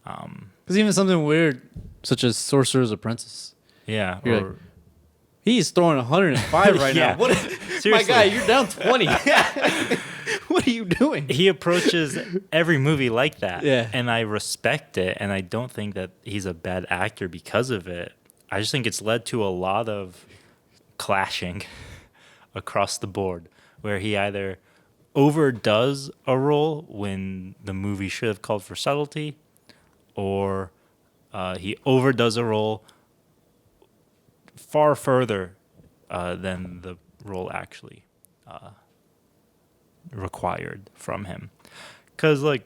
Because even something weird, such as Sorcerer's Apprentice, Yeah, You're or like, he's throwing 105 right Yeah. now. What? My Seriously. guy, you're down 20. What are you doing? he approaches every movie like that. Yeah. And I respect it, and I don't think that he's a bad actor because of it. I just think it's led to a lot of clashing across the board, where he either overdoes a role when the movie should have called for subtlety, or he overdoes a role far further than the role actually required from him. Because, like,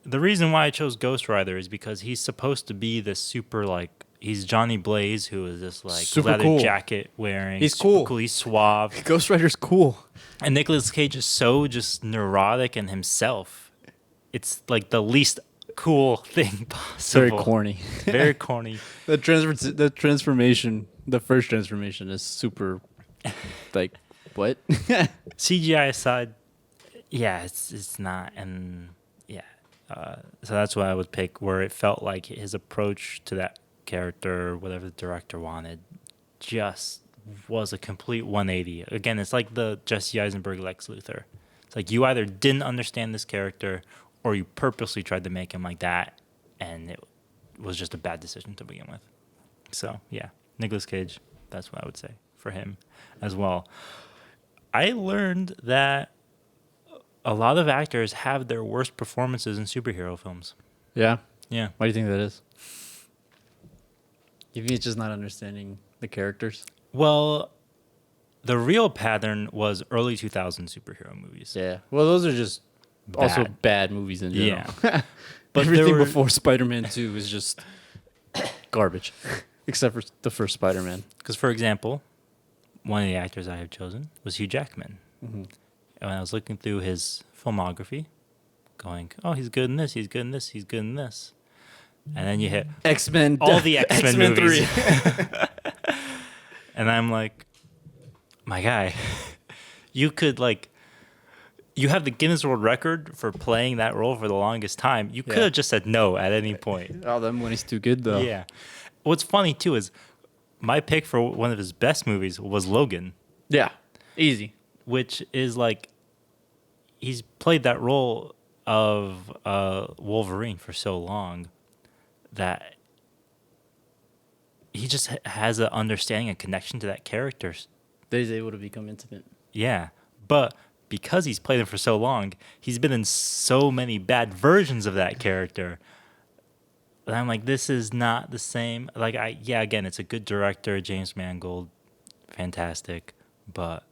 the reason why I chose Ghost Rider is because he's supposed to be this super, like, he's Johnny Blaze, who is this, like, Super leather cool. jacket wearing. He's super cool. He's suave. Ghost Rider's cool. And Nicolas Cage is so just neurotic in himself. It's like the least cool thing possible. Very corny. Very corny. The transformation, the first transformation is super, like, what? CGI aside, yeah, it's not, and yeah, so that's what I would pick. Where it felt like his approach to that character, whatever the director wanted, just was a complete 180. Again, it's like the Jesse Eisenberg Lex Luthor. It's like you either didn't understand this character, or you purposely tried to make him like that, and it was just a bad decision to begin with. So yeah, Nicolas Cage. That's what I would say for him as well. I learned that a lot of actors have their worst performances in superhero films. Yeah. Yeah. Why do you think that is? You think it's just not understanding the characters? Well, the real pattern was early 2000 superhero movies. Yeah. Well, those are just also Bad. bad movies in general. Yeah. But there everything were- before Spider-Man 2 is just garbage, except for the first Spider-Man. Because, for example, one of the actors I have chosen was Hugh Jackman. Mm-hmm. And when I was looking through his filmography, going, oh, he's good in this, he's good in this, he's good in this. And then you hit X-Men, all the X-Men movies. 3. And I'm like, my guy, you could you have the Guinness World Record for playing that role for the longest time. You could Yeah. have just said no at any point. Oh, that money's too good though. Yeah. What's funny too is my pick for one of his best movies was Logan, Yeah. Easy. which is like he's played that role of Wolverine for so long that he just has an understanding and connection to that character. That he's able to become intimate. Yeah, but because he's played him for so long, he's been in so many bad versions of that character. And I'm like, this is not the same. Like, again, it's a good director, James Mangold, fantastic, but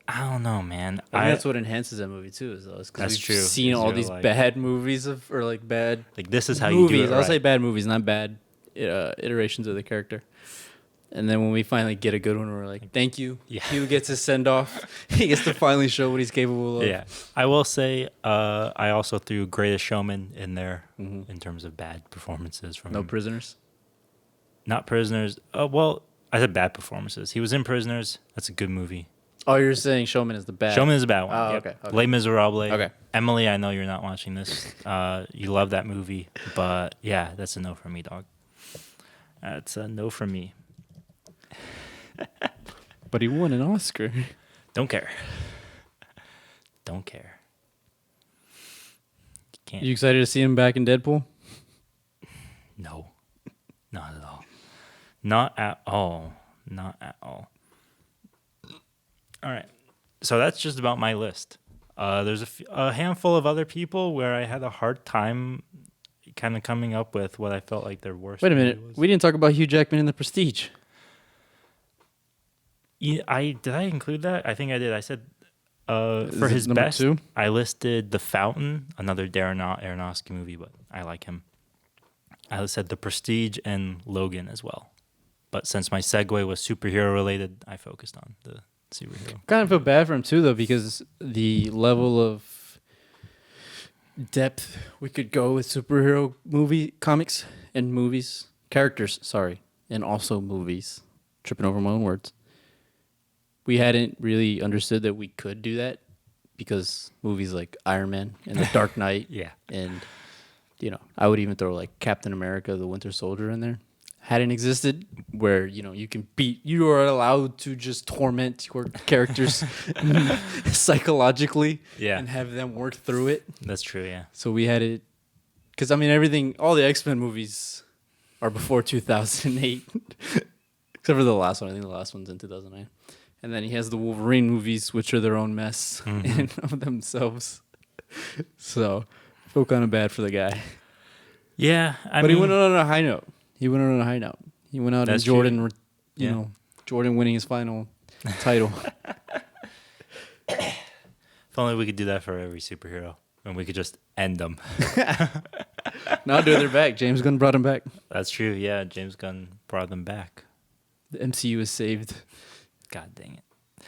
I don't know, man. I think that's what enhances that movie too, is because That's we've true. seen Is all you're these like- bad movies or like bad like this is how movies. you do it. I'll Right. say bad movies, not bad iterations of the character. And then when we finally get a good one, we're like, thank you. Yeah. Hugh gets his send off. He gets to finally show what he's capable of. Yeah, I will say I also threw Greatest Showman in there Mhm. in terms of bad performances from No him. Prisoners. Not Prisoners. Well, I said bad performances. He was in Prisoners. That's a good movie. Oh, you're saying Showman is the bad. Showman is a bad one. Oh, Yep. okay. Les Miserables. Okay. Emily, I know you're not watching this. You love that movie, but yeah, that's a no from me, dog. That's a no from me. But he won an Oscar. Don't care. Don't care. You can't. You excited to see him back in Deadpool? No, not at all. Not at all. Not at all. All right. So that's just about my list. There's a handful of other people where I had a hard time kind of coming up with what I felt like their worst. Wait a movie minute. was. We didn't talk about Hugh Jackman in The Prestige. Yeah, did I include that? I think I did. I said Is for it his number best, 2? I listed The Fountain, another Darren Aronofsky movie, but I like him. I said The Prestige and Logan as well. But since my segue was superhero related, I focused on the superhero. Kind of feel bad for him too, though, because the level of depth we could go with superhero comics and movies, characters, and also movies. Tripping over my own words. We hadn't really understood that we could do that because movies like Iron Man and The Dark Knight, Yeah. and I would even throw like Captain America: The Winter Soldier in there. Hadn't existed, where you are allowed to just torment your characters psychologically, Yeah. and have them work through it. That's true, yeah. So we had it, because all the X-Men movies are before 2008, except for the last one. I think the last one's in 2009. And then he has the Wolverine movies, which are their own mess in of themselves. So I feel kind of bad for the guy. Yeah, But he went out on a high note. He went out in That's Jordan, Yeah. Jordan winning his final title. If only we could do that for every superhero, and we could just end them. Now, dude, they're back. James Gunn brought him back. That's true, yeah. James Gunn brought them back. The MCU is saved. God dang it.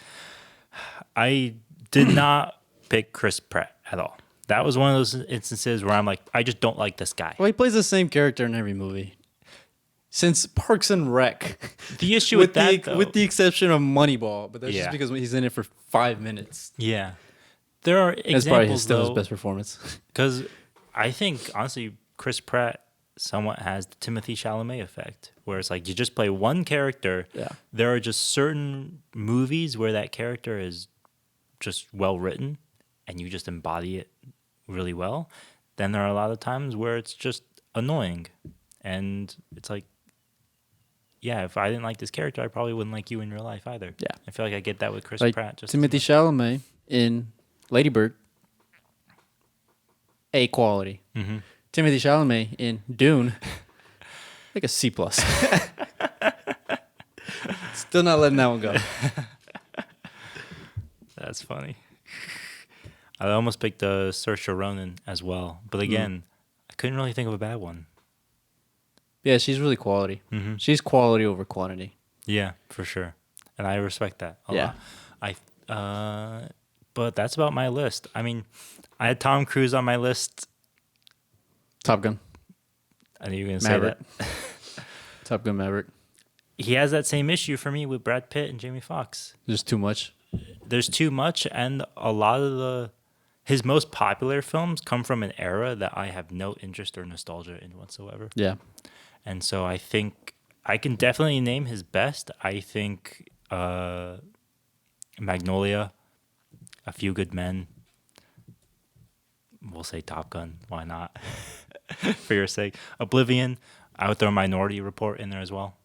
I did not pick Chris Pratt at all. That was one of those instances where I'm like, I just don't like this guy. Well, he plays the same character in every movie. Since Parks and Rec. The issue with that, though, with the exception of Moneyball, but that's Yeah. just because he's in it for 5 minutes. yeah, there are That's probably examples still his though, best performance. because I think honestly, Chris Pratt somewhat has the Timothy Chalamet effect, where it's like you just play one character. Yeah. There are just certain movies where that character is just well written, and you just embody it really well. Then there are a lot of times where it's just annoying, and it's like, yeah, if I didn't like this character, I probably wouldn't like you in real life either. Yeah. I feel like I get that with Chris Like Pratt. Just Timothy Chalamet in Lady Bird, A quality. Mm-hmm. Timothy Chalamet in Dune, like a C plus. Still not letting that one go. That's funny. I almost picked Saoirse Ronan as well, but again, I couldn't really think of a bad one. Yeah, she's really quality. Mm-hmm. She's quality over quantity. Yeah, for sure, and I respect that a Yeah. lot. But that's about my list. I mean, I had Tom Cruise on my list. Top Gun. I knew you were gonna say Maverick. that. Top Gun Maverick. He has that same issue for me with Brad Pitt and Jamie Foxx. Just too much. There's too much, and a lot of his most popular films come from an era that I have no interest or nostalgia in whatsoever. Yeah. And so I think I can definitely name his best. I think Magnolia, A Few Good Men. We'll say Top Gun. Why not? For your sake. Oblivion. I would throw Minority Report in there as well.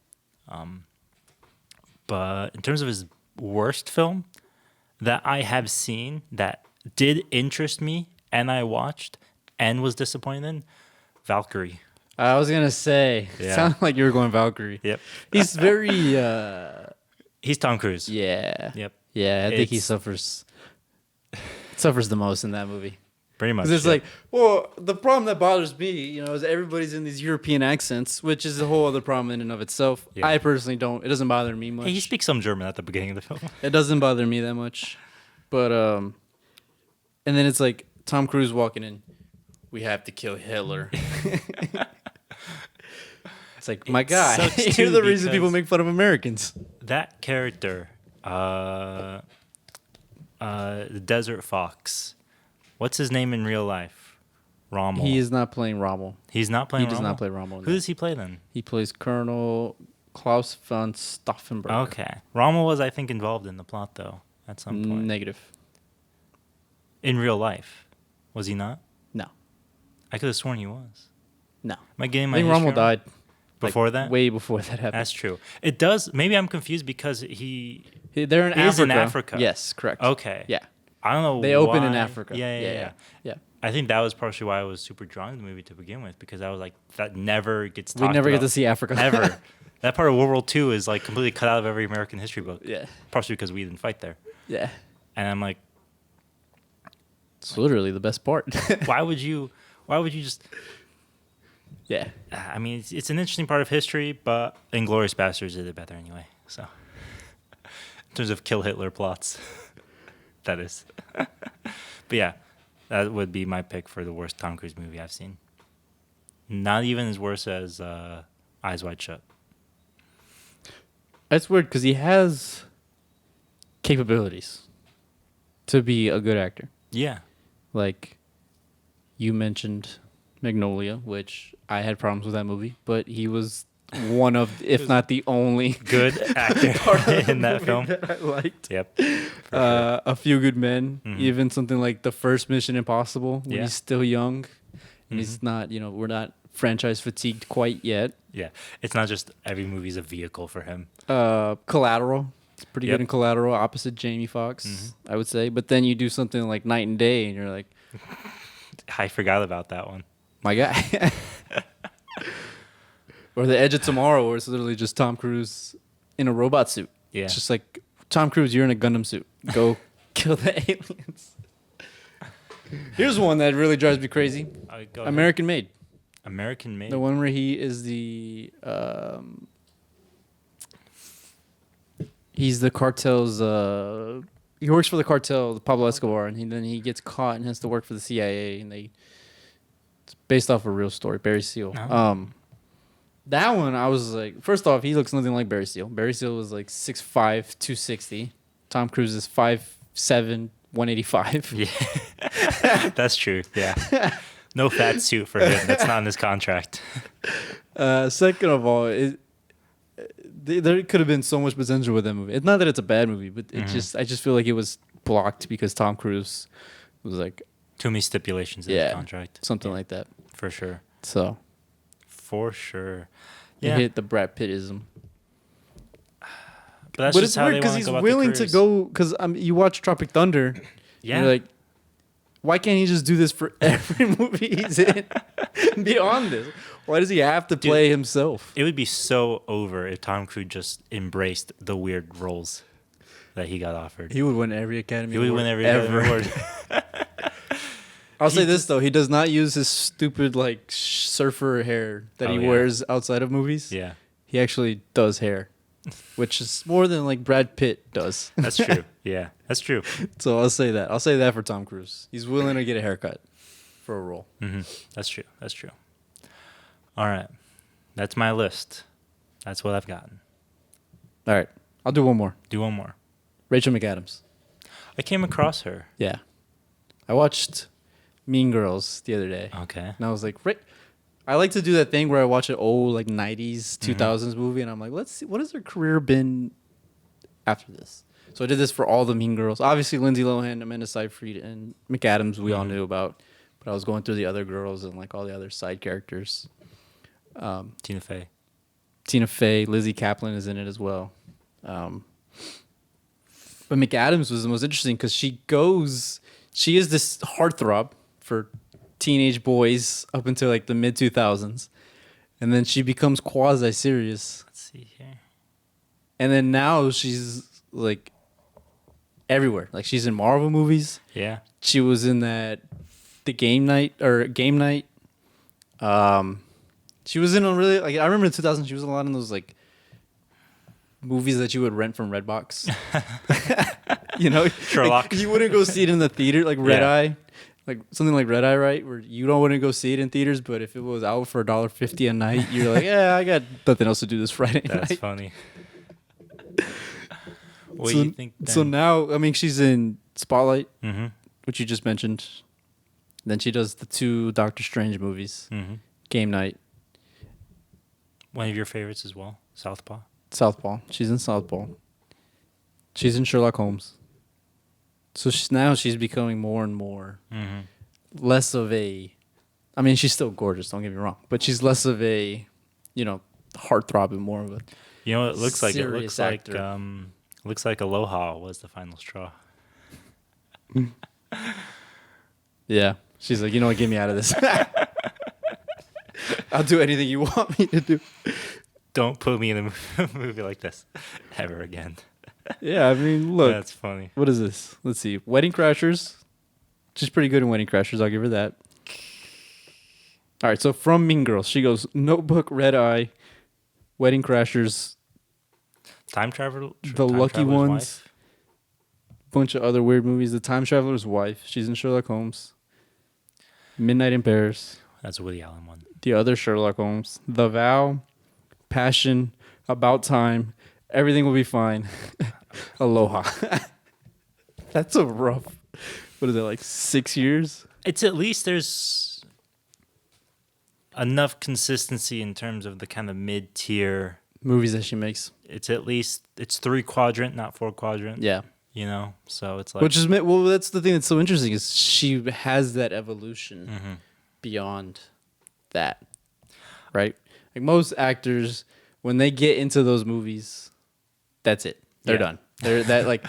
But in terms of his worst film that I have seen that did interest me and I watched and was disappointed in, Valkyrie. I was going to say, Yeah. sounded like you were going Valkyrie. Yep. He's very, He's Tom Cruise. yeah. Yep. Yeah, I think he It's- suffers the most in that movie. Pretty much. Because it's yeah. like, well, the problem that bothers me, is everybody's in these European accents, which is a whole other problem in and of itself. Yeah. I personally don't. It doesn't bother me much. Hey, he speaks some German at the beginning of the film. It doesn't bother me that much. But, and then it's like Tom Cruise walking in, we have to kill Hitler. It's like, my guy, sucks you're too the reason because- people make fun of Americans. That character, the Desert Fox. What's his name in real life? Rommel. He is not playing Rommel. He's not playing. He does Rommel? not play Rommel. Who does he play then? He plays Colonel Klaus von Stauffenberg. Okay, Rommel was, I think, involved in the plot though at some point. Negative. In real life, was he not? No. I could have sworn he was. No. Am I getting I my think history Rommel wrong? died. Before that? Way before that happened. That's true. It does. Maybe I'm confused because he. They're in He Africa. is in Africa. Yes, correct. Okay. Yeah. I don't know. They open in why- Africa. Yeah. Yeah. I think that was partially why I was super drawn to the movie to begin with, because I was like, that never gets talked We never get about. to see Africa. Ever. That part of World War II is like completely cut out of every American history book. Yeah. Partially because we didn't fight there. Yeah. And I'm like, It's literally the best part. why would you just, Yeah. I mean, it's an interesting part of history, but Inglourious Basterds did it better anyway. So, in terms of kill Hitler plots, that is. But yeah, that would be my pick for the worst Tom Cruise movie I've seen. Not even as worse as Eyes Wide Shut. That's weird because he has capabilities to be a good actor. Yeah. Like you mentioned Magnolia, which I had problems with that movie, but he was one of, if not the only Good actor in that film. that I liked. Yep. For sure. A Few Good Men, Mhm. even something like the first Mission Impossible when Yeah. he's still young and Mhm. he's not, we're not franchise fatigued quite yet. Yeah. It's not just every movie's a vehicle for him. Collateral. It's pretty Yep. good in Collateral, opposite Jamie Foxx, Mhm. I would say. But then you do something like Night and Day, and you're like, I forgot about that one. my guy. Or The Edge of Tomorrow, where it's literally just Tom Cruise in a robot suit. Yeah. It's just like, Tom Cruise, you're in a Gundam suit. Go kill the aliens. Here's one that really drives me crazy. Go ahead. American Made. American Made. The one where he is he's the cartel's he works for the cartel, the Pablo Escobar, and then he gets caught and has to work for the CIA. And it's based off a real story, Barry Seal. Oh. That one, I was like, first off, he looks nothing like Barry Seal. Barry Seal was like 6'5", 260. Tom Cruise is 5'7", 185. Yeah, that's true. Yeah, no fat suit for him. That's not in his contract. Second of all, there could have been so much potential with that movie. It's not that it's a bad movie, but I just feel like it was blocked because Tom Cruise was like Too many stipulations in his contract. something like that. For sure. So For sure. he Yeah. hit the Brad Pittism. But that's But just it's how weird they because wanna he's go about willing the to careers. go. Because you watch Tropic Thunder, Yeah. you're like, why can't he just do this for every movie he's in? Beyond this, why does he have to play himself? It would be so over if Tom Cruise just embraced the weird roles that he got offered. He would win every Academy. He would Award win every ever. award. I'll say this though: he does not use his stupid like surfer hair that Oh, he yeah. wears outside of movies. Yeah, He actually does hair, which is more than like Brad Pitt does. that's true. Yeah, that's true. So I'll say that. I'll say that for Tom Cruise. He's willing to get a haircut for a role. That's true. That's true. All right, that's my list. That's what I've gotten. All right, I'll do one more. Do one more. Rachel McAdams. I came across her. Yeah, I watched Mean Girls the other day, Okay. and I was like, I like to do that thing where I watch an old like '90s, 2000s movie, and I'm like, let's see what has her career been after this. So I did this for all the Mean Girls. Obviously, Lindsay Lohan, Amanda Seyfried, and McAdams we all knew about, but I was going through the other girls and like all the other side characters. Tina Fey. Tina Fey, Lizzie Kaplan is in it as well. But McAdams was the most interesting because she is this heartthrob for teenage boys up until like the mid 2000s. And then she becomes quasi serious. Let's see here. And then now she's like everywhere. Like she's in Marvel movies. Yeah. She was in Game Night. She was in a really like I remember in 2000 she was in a lot of those like movies that you would rent from Redbox. You know, Sherlock. Like, you wouldn't go see it in the theater like Red Yeah. Eye, like something like Red Eye, right? Where you don't want to go see it in theaters, but if it was out for $1.50 a night, you're like, yeah, I got nothing else to do this Friday That's night. funny. What so, do you think? Then? so now, I mean, she's in Spotlight, Mm-hmm. which you just mentioned. Then she does the 2 Doctor Strange movies, Mm-hmm. Game Night, One of your favorites as well, Southpaw. Southpaw. She's in Southpaw. She's in Sherlock Holmes. So she's becoming more and more Mm-hmm. less of a. I mean, she's still gorgeous. Don't get me wrong, but she's less of a, heartthrob and more of a. You know what it looks like? It looks Serious like actor. looks like Aloha was the final straw. Yeah, she's like, you know what? Get me out of this. I'll do anything you want me to do. Don't put me in a movie like this ever again. Yeah, I mean, look. That's funny. What is this? Let's see. Wedding Crashers. She's pretty good in Wedding Crashers. I'll give her that. All right, so from Mean Girls, she goes Notebook, Red Eye, Wedding Crashers, Time Traveler. The Time Lucky Traveler's Ones, Wife? bunch of other weird movies. The Time Traveler's Wife. She's in Sherlock Holmes. Midnight in Paris. That's a Woody Allen one. The other Sherlock Holmes. The Vow, Passion, About Time, Everything Will Be Fine, Aloha. That's a rough. What is it, like 6 years? It's at least there's enough consistency in terms of the kind of mid-tier. Movies that she makes. It's at least it's 3 quadrant, not 4 quadrant. Yeah. You know, so it's like Which is, well, that's the thing that's so interesting is she has that evolution Mm-hmm. beyond that, right? Like most actors, when they get into those movies, that's it. They're Yeah. done. They're that like,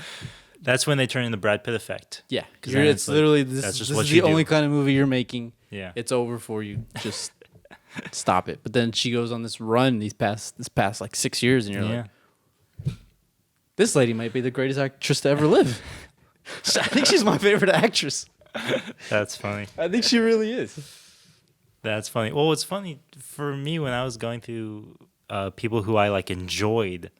that's when they turn in the Brad Pitt effect. yeah. 'Cause then It's it's like, literally that's this just is what the you do. only kind of movie you're making. Yeah. It's over for you. Just stop it. But then she goes on this run this past like 6 years, and you're Yeah. like, this lady might be the greatest actress to ever live. I think she's my favorite actress. That's funny. I think she really is. That's funny. Well, it's funny for me when I was going through people who I like enjoyed,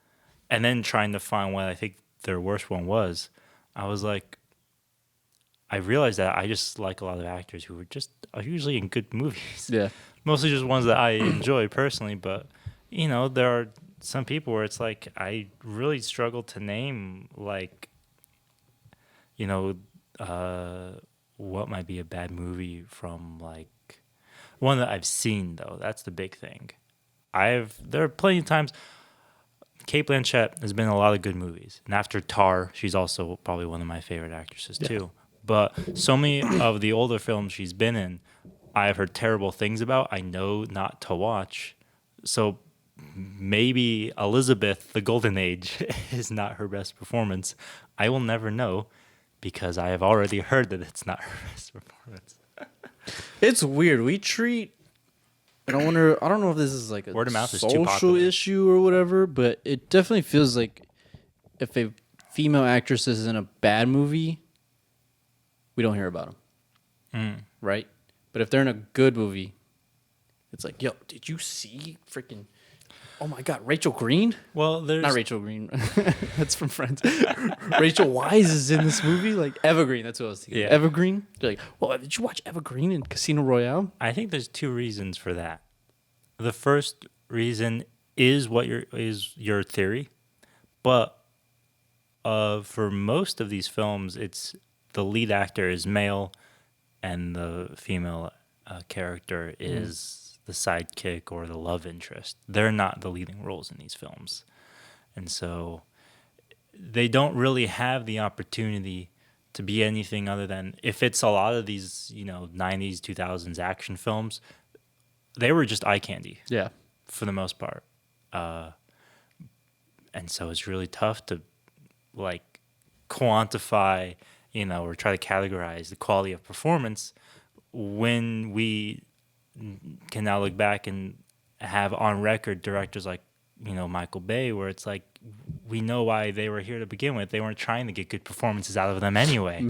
and then trying to find what I think their worst one was. I was like, I realized that I just like a lot of actors who are usually in good movies. Yeah. Mostly just ones that I enjoy personally, but there are some people where it's like I really struggle to name like, you know, uh, what might be a bad movie from like one that I've seen though. That's the big thing. There are plenty of times Kate Blanchett has been in a lot of good movies, and after Tar, she's also probably one of my favorite actresses too. But so many of the older films she's been in, I've heard terrible things about. I know not to watch. So maybe Elizabeth, the Golden Age, is not her best performance. I will never know because I have already heard that it's not her best performance. It's weird. We treat. And I don't know if this is like a Word of mouth is too social popular. issue or whatever, but it definitely feels like if a female actress is in a bad movie, we don't hear about them. Right? But if they're in a good movie, it's like, yo, did you see freaking. Oh my God, Rachel Green? Well, there's Not Rachel Green. That's from Friends. Rachel Wise is in this movie. Like Evergreen. That's what I was thinking. Yeah. Evergreen. They're like, well, did you watch Evergreen in Casino Royale? I think there's two reasons for that. The first reason is your theory, but for most of these films, it's the lead actor is male, and the female character is the sidekick or the love interest. They're not the leading roles in these films, and so they don't really have the opportunity to be anything other than if it's a lot of these 90s 2000s action films. They were just eye candy Yeah. for the most part. And so it's really tough to like quantify, or try to categorize the quality of performance when we can now look back and have on record directors like, Michael Bay, where it's like, we know why they were here to begin with. They weren't trying to get good performances out of them anyway.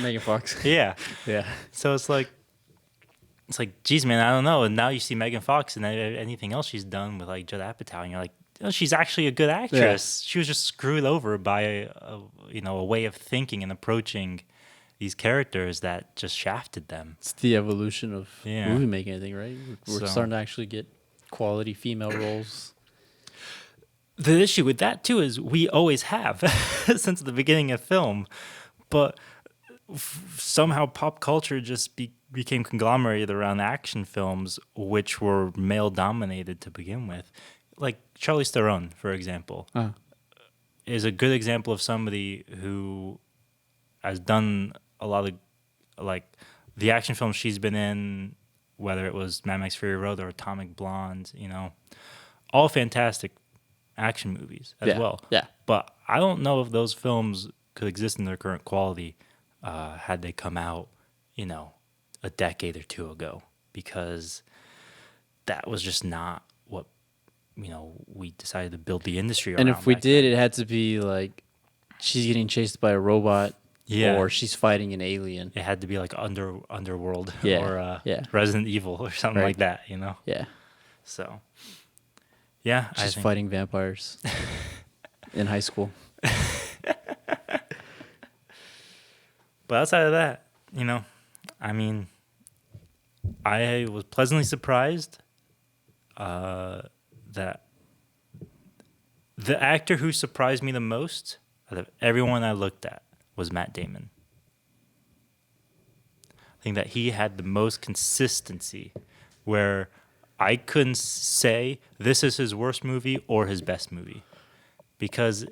Megan Fox. Yeah. Yeah. So it's like, geez, man, I don't know. And now you see Megan Fox and anything else she's done with like Judd Apatow, and you're like, oh, she's actually a good actress. She was just screwed over by a way of thinking and approaching these characters that just shafted them. It's the evolution of Yeah. movie making, I think, right? We're So- starting to actually get quality female roles. The issue with that too is we always have since the beginning of film, but somehow pop culture just became conglomerated around action films, which were male dominated to begin with. Like Charlize Theron, for example, is a good example of somebody who has done a lot of like the action films she's been in, whether it was Mad Max Fury Road or Atomic Blonde, all fantastic action movies as well. Yeah. But I don't know if those films could exist in their current quality had they come out, a decade or two ago, because that was just not what, we decided to build the industry around. And if we back did, it had to be like she's getting chased by a robot, Yeah. or she's fighting an alien. It had to be like Underworld Yeah, or yeah. Resident Evil or something Right. like that, Yeah. So, yeah, I She's think fighting vampires in high school. But outside of that, I mean, I was pleasantly surprised that the actor who surprised me the most out of everyone I looked at was Matt Damon. I think that he had the most consistency where I couldn't say this is his worst movie or his best movie, because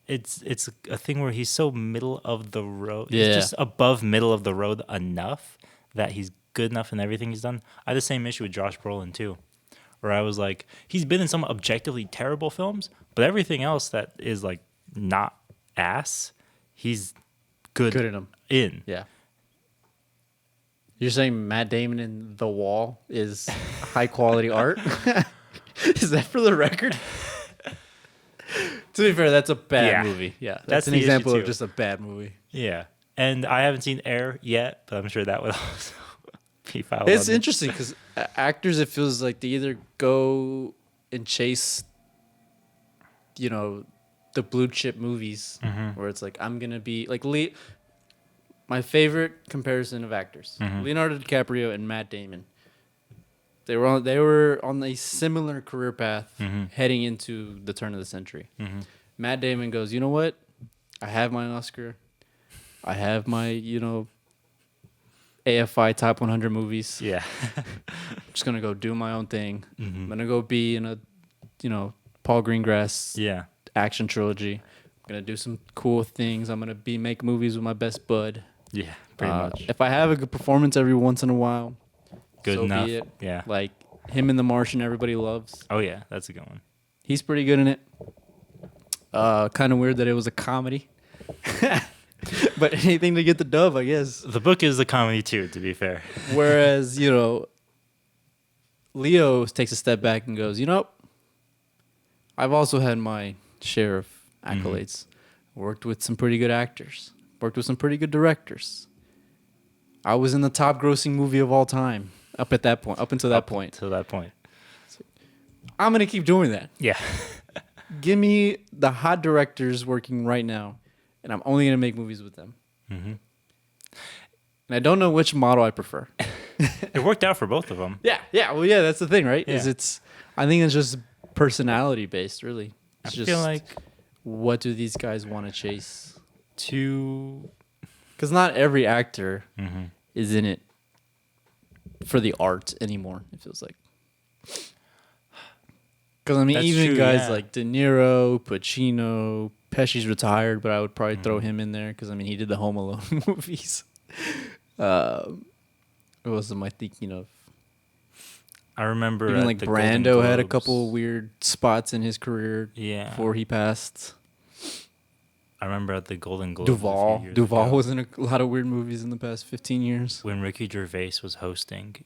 it's a thing where he's so middle of the road. Yeah. He's just above middle of the road enough that he's good enough in everything he's done. I had the same issue with Josh Brolin too, where I was like, he's been in some objectively terrible films, but everything else that is like not ass, he's good Good in them. in. Yeah. You're saying Matt Damon in The Wall is high quality art? Is that for the record? To be fair, that's a bad Yeah. movie. Yeah, That's that's an the issue, example of too. just a bad movie. Yeah. And I haven't seen Air yet, but I'm sure that would also be filed. It's on. interesting because actors, it feels like they either go and chase, the blue chip movies where it's like I'm gonna be like my favorite comparison of actors, Leonardo DiCaprio and Matt Damon. They were on a similar career path heading into the turn of the century. Matt Damon goes, you know what? I have my Oscar. I have my, AFI top 100 movies. Yeah. I'm just gonna go do my own thing. I'm gonna go be in a, Paul Greengrass action trilogy. I'm gonna do some cool things. I'm gonna make movies with my best bud. Yeah, pretty much. If I have a good performance every once in a while, Good so enough. be it. Yeah. Like him in The Martian, everybody loves. Oh yeah, that's a good one. He's pretty good in it. Kind of weird that it was a comedy. But anything to get the dub, I guess. The book is a comedy too, to be fair. Whereas, Leo takes a step back and goes, I've also had my share of accolades. Worked with some pretty good actors. Worked with some pretty good directors. I was in the top grossing movie of all time up until that point. To that point. I'm going to keep doing that. Yeah. Give me the hot directors working right now, and I'm only going to make movies with them. And I don't know which model I prefer. It worked out for both of them. Yeah. Well, yeah, that's the thing, right? Yeah. I think it's just personality based, really. I It's just feel like what do these guys want to chase? to Because not every actor is in it for the art anymore, it feels like. Because, That's even true, guys yeah. like De Niro, Pacino, Pesci's retired, but I would probably throw him in there because, he did the Home Alone movies. What else am I thinking of? I remember Even at like the Golden Brando had a Globes- couple weird spots in his career before he passed. I remember at the Golden Globes. a few Duvall years ago, was in a lot of weird movies in the past 15 years. when Ricky Gervais was hosting,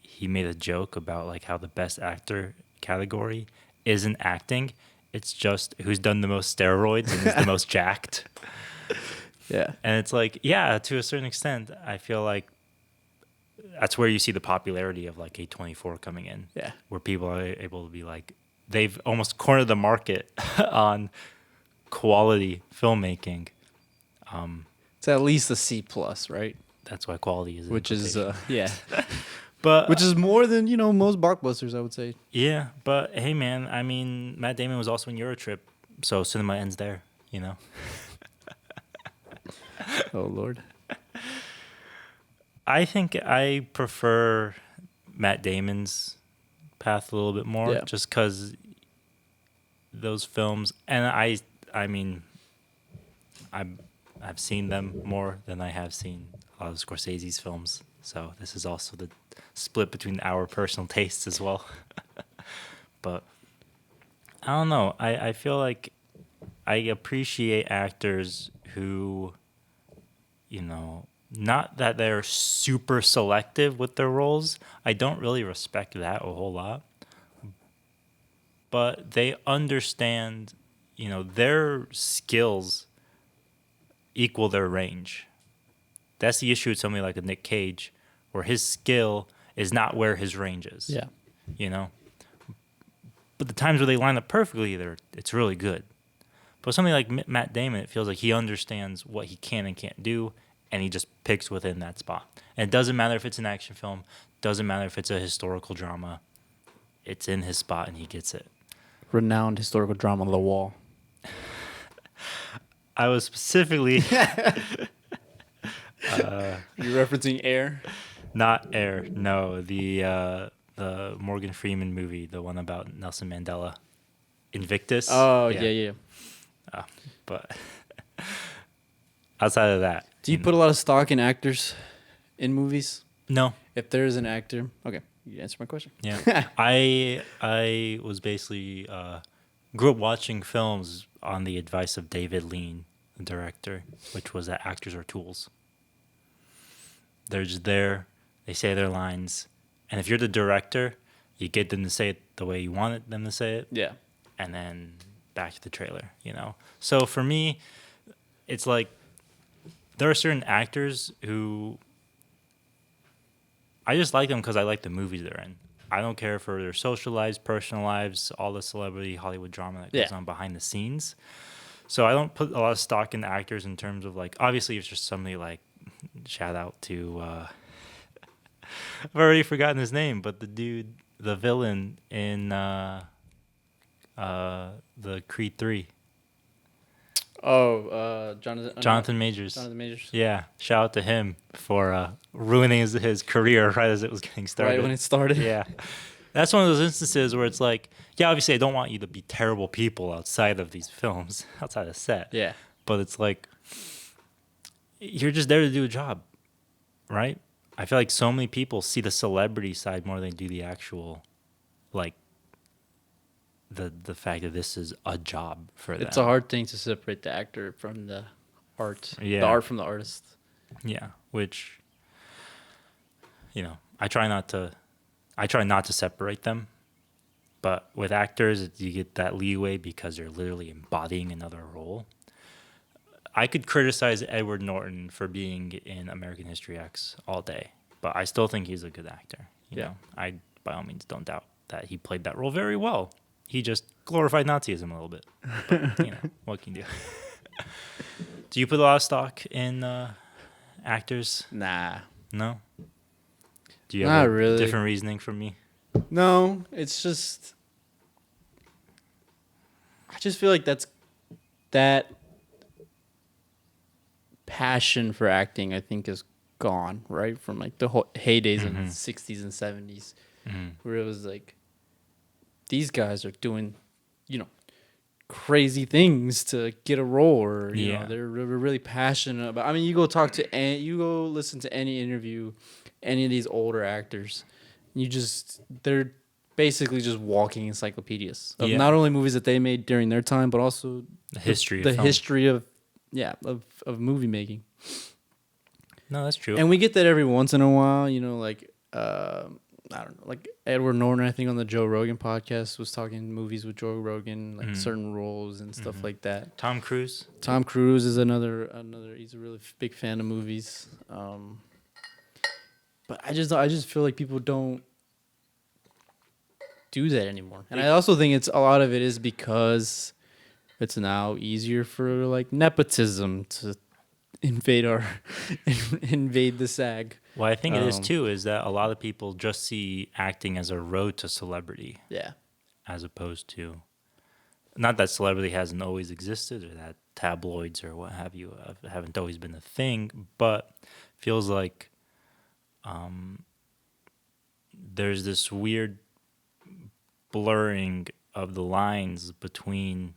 he made a joke about like how the best actor category isn't acting, it's just who's done the most steroids and is the most jacked. Yeah. And it's like, yeah, to a certain extent, I feel like that's where you see the popularity of like A24 coming in. Yeah. Where people are able to be like, they've almost cornered the market on quality filmmaking. It's at least a C plus, right? That's why quality is in Which is quotation. yeah, but which is more than most blockbusters, I would say. yeah, but hey man, I mean Matt Damon was also in Eurotrip, so cinema ends there, Oh Lord. I think I prefer Matt Damon's path a little bit more, Yeah. just because those films, and I mean, I've seen them more than I have seen a lot of Scorsese's films, so this is also the split between our personal tastes as well. But I don't know. I feel like I appreciate actors who, not that they're super selective with their roles. I don't really respect that a whole lot. But they understand, their skills equal their range. That's the issue with somebody like a Nick Cage, where his skill is not where his range is. Yeah. But the times where they line up perfectly, it's really good. But something like Matt Damon, it feels like he understands what he can and can't do, and he just picks within that spot. And it doesn't matter if it's an action film, doesn't matter if it's a historical drama. It's in his spot, and he gets it. Renowned historical drama, The Wall. I was specifically You're referencing Air? not Air. No, the Morgan Freeman movie, the one about Nelson Mandela, Invictus. Oh yeah. But outside of that, Do you put a lot of stock in actors in movies? no? If there is an actor, okay, you answer my question. Yeah, I was basically grew up watching films on the advice of David Lean, the director, which was that actors are tools. They're just there. They say their lines, and if you're the director, you get them to say it the way you want them to say it, Yeah. and then back to the trailer. So for me, it's like there are certain actors who I just like them because I like the movies they're in. I don't care for their social lives, personal lives, all the celebrity Hollywood drama that goes Yeah. on behind the scenes. So I don't put a lot of stock in the actors in terms of like, obviously it's just somebody like, shout out to, I've already forgotten his name, but the dude, the villain in the Creed 3, Oh, Jonathan. Jonathan Majors. Jonathan Majors. Yeah, shout out to him for ruining his career right as it was getting started. Right when it started. Yeah. That's one of those instances where it's like, yeah, obviously I don't want you to be terrible people outside of these films, outside of set. Yeah. But it's like, you're just there to do a job, right? I feel like so many people see the celebrity side more than they do the actual, like, the fact that this is a job for them. It's a hard thing to separate the actor from the art. Yeah. The art from the artist. Yeah, which, I try not to separate them. But with actors, you get that leeway because they're literally embodying another role. I could criticize Edward Norton for being in American History X all day, but I still think he's a good actor. You know, I by all means don't doubt that he played that role very well. He just glorified Nazism a little bit. But, what can you do? Do you put a lot of stock in actors? Nah. No? Do you Not have a really. different reasoning from me? No, it's just I just feel like that passion for acting I think is gone, right? From like the whole heydays in the 60s and 70s where it was like these guys are doing, crazy things to get a role or you know, they're really passionate about. I mean, you go listen to any interview, any of these older actors, they're basically just walking encyclopedias of not only movies that they made during their time, but also The history of the film. history of movie making. No, that's true. And we get that every once in a while, like I don't know, like Edward Norton, I think on the Joe Rogan podcast was talking movies with Joe Rogan, like certain roles and stuff like that. Tom Cruise. Tom Cruise is another. He's a really big fan of movies. But I just feel like people don't do that anymore. And I also think a lot of it is because it's now easier for like nepotism to invade the SAG. Well, I think it is too, is that a lot of people just see acting as a road to celebrity. Yeah. As opposed to, not that celebrity hasn't always existed or that tabloids or what have you haven't always been a thing, but feels like there's this weird blurring of the lines between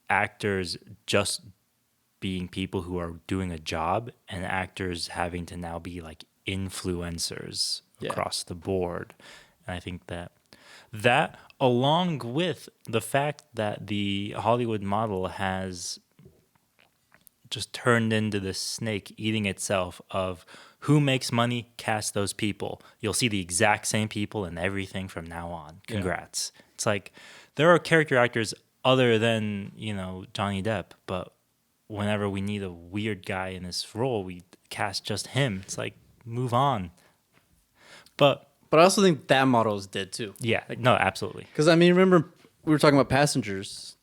actors just being people who are doing a job and actors having to now be like influencers across the board. And I think that along with the fact that the Hollywood model has just turned into this snake eating itself of who makes money, cast those people. You'll see the exact same people in everything from now on. Congrats. Yeah. It's like there are character actors other than, Johnny Depp, but whenever we need a weird guy in this role, we cast just him. It's like, move on. But I also think that model is dead too. Yeah, no, absolutely. Because I mean, remember we were talking about Passengers.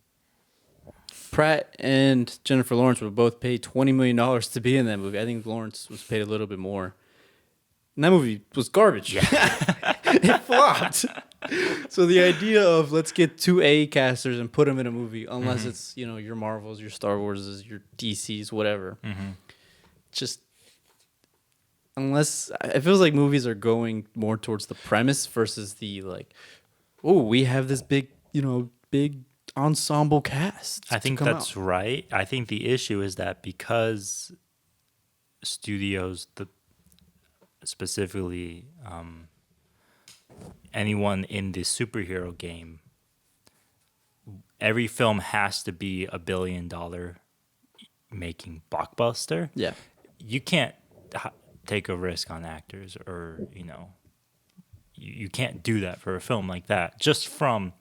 Pratt and Jennifer Lawrence were both paid $20 million to be in that movie. I think Lawrence was paid a little bit more. And that movie was garbage. Yeah. It flopped. So the idea of let's get two A casters and put them in a movie, unless it's, your Marvels, your Star Warses, your DCs, whatever. Just unless it feels like movies are going more towards the premise versus the like, oh, we have this big ensemble cast. I think that's right. I think the issue is that because studios, specifically anyone in the superhero game, every film has to be $1 billion making blockbuster. Yeah. You can't take a risk on actors or, you can't do that for a film like that. Just from,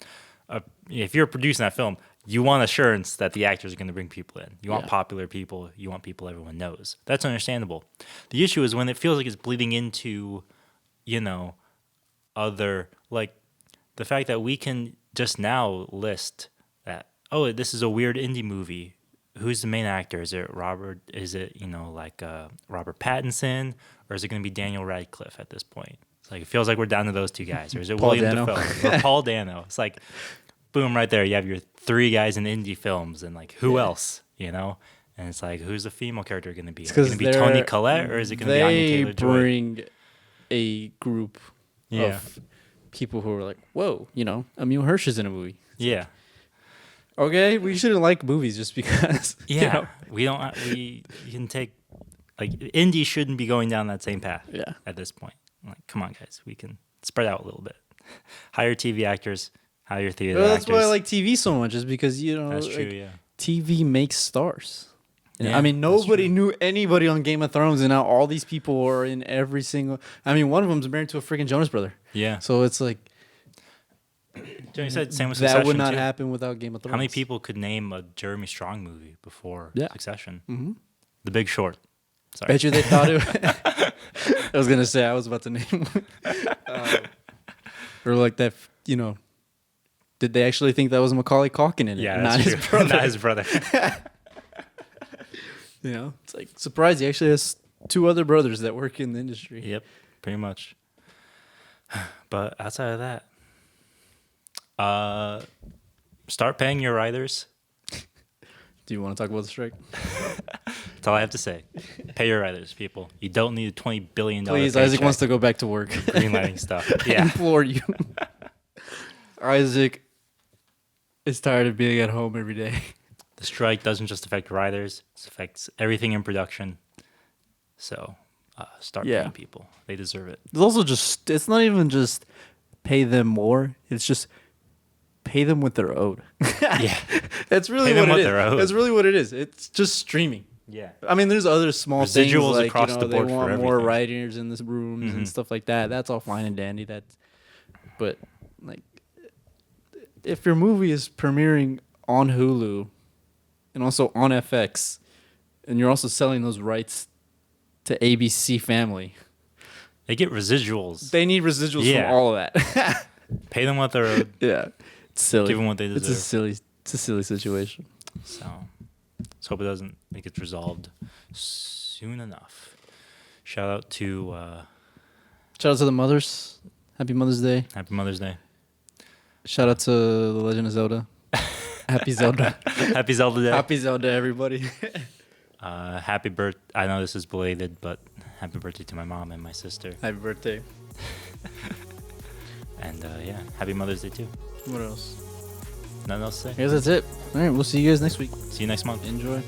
if you're producing that film, you want assurance that the actors are going to bring people in. You want popular people. You want people everyone knows. That's understandable. The issue is when it feels like it's bleeding into, other, like the fact that we can just now list that oh, this is a weird indie movie. Who's the main actor? Is it Robert? Is it like Robert Pattinson, or is it going to be Daniel Radcliffe at this point? It's like it feels like we're down to those two guys, or is it Paul William Dano. Dafoe or Paul Dano? It's like, boom, right there. You have your three guys in indie films, and like who else? And it's like, who's the female character going to be? Is it going to be Toni Collette, or is it going to be Anya They Taylor-Joy? bring a group of people who are like, whoa, Emil Hirsch is in a movie. Yeah. Okay, we shouldn't like movies just because. Yeah, we don't. We can take like indie shouldn't be going down that same path. Yeah. At this point, like, come on, guys, we can spread out a little bit. Hire TV actors, hire theater Well, actors. that's why I like TV so much, is because That's true. like, Yeah. TV makes stars. Yeah, I mean, that's nobody true. knew anybody on Game of Thrones, and now all these people are in every single. I mean, one of them's married to a freaking Jonas brother. Yeah. So it's like You said same with that Succession would not too. happen without Game of Thrones. How many people could name a Jeremy Strong movie before Yeah. Succession? Mm-hmm. The Big Short. Sorry. Bet you they thought it. I was gonna say I was about to name, or like that. Did they actually think that was Macaulay Culkin in it? Yeah, and that's not true. his brother. Not his brother. It's like surprised he actually has two other brothers that work in the industry. Yep, pretty much. But outside of that, start paying your writers. Do you want to talk about the strike? That's all I have to say. Pay your writers, people. You don't need a $20 billion Please, Isaac wants to go back to work. greenlighting stuff. I Yeah. implore you. Isaac is tired of being at home every day. The strike doesn't just affect writers, it affects everything in production. So start Yeah. paying people. They deserve it. It's also it's not even just pay them more. It's just pay them what they're owed. Yeah. That's really Pay them what what it they're is. owed. That's really what it is. It's just streaming. Yeah. I mean, there's other small things Residuals like across the board they for want more everything. writers in the rooms Mhm. and stuff like that. That's all fine and dandy. But like, if your movie is premiering on Hulu and also on FX, and you're also selling those rights to ABC Family, They get residuals. they need residuals Yeah. from all of that. Pay them what they're owed. Yeah, it's silly. Give them what they deserve. It's a silly situation. So let's hope it gets resolved soon enough. Shout out to Shout out to the mothers. Happy Mother's Day. Happy Mother's Day. Shout out to The Legend of Zelda. Happy Zelda. Happy Zelda Day. Happy Zelda, everybody. Happy birth. I know this is belated, but happy birthday to my mom and my sister. Happy birthday. And yeah, happy Mother's Day too. What else? Nothing else to I say. guess that's it. All right, we'll see you guys next week. See you next month. Enjoy.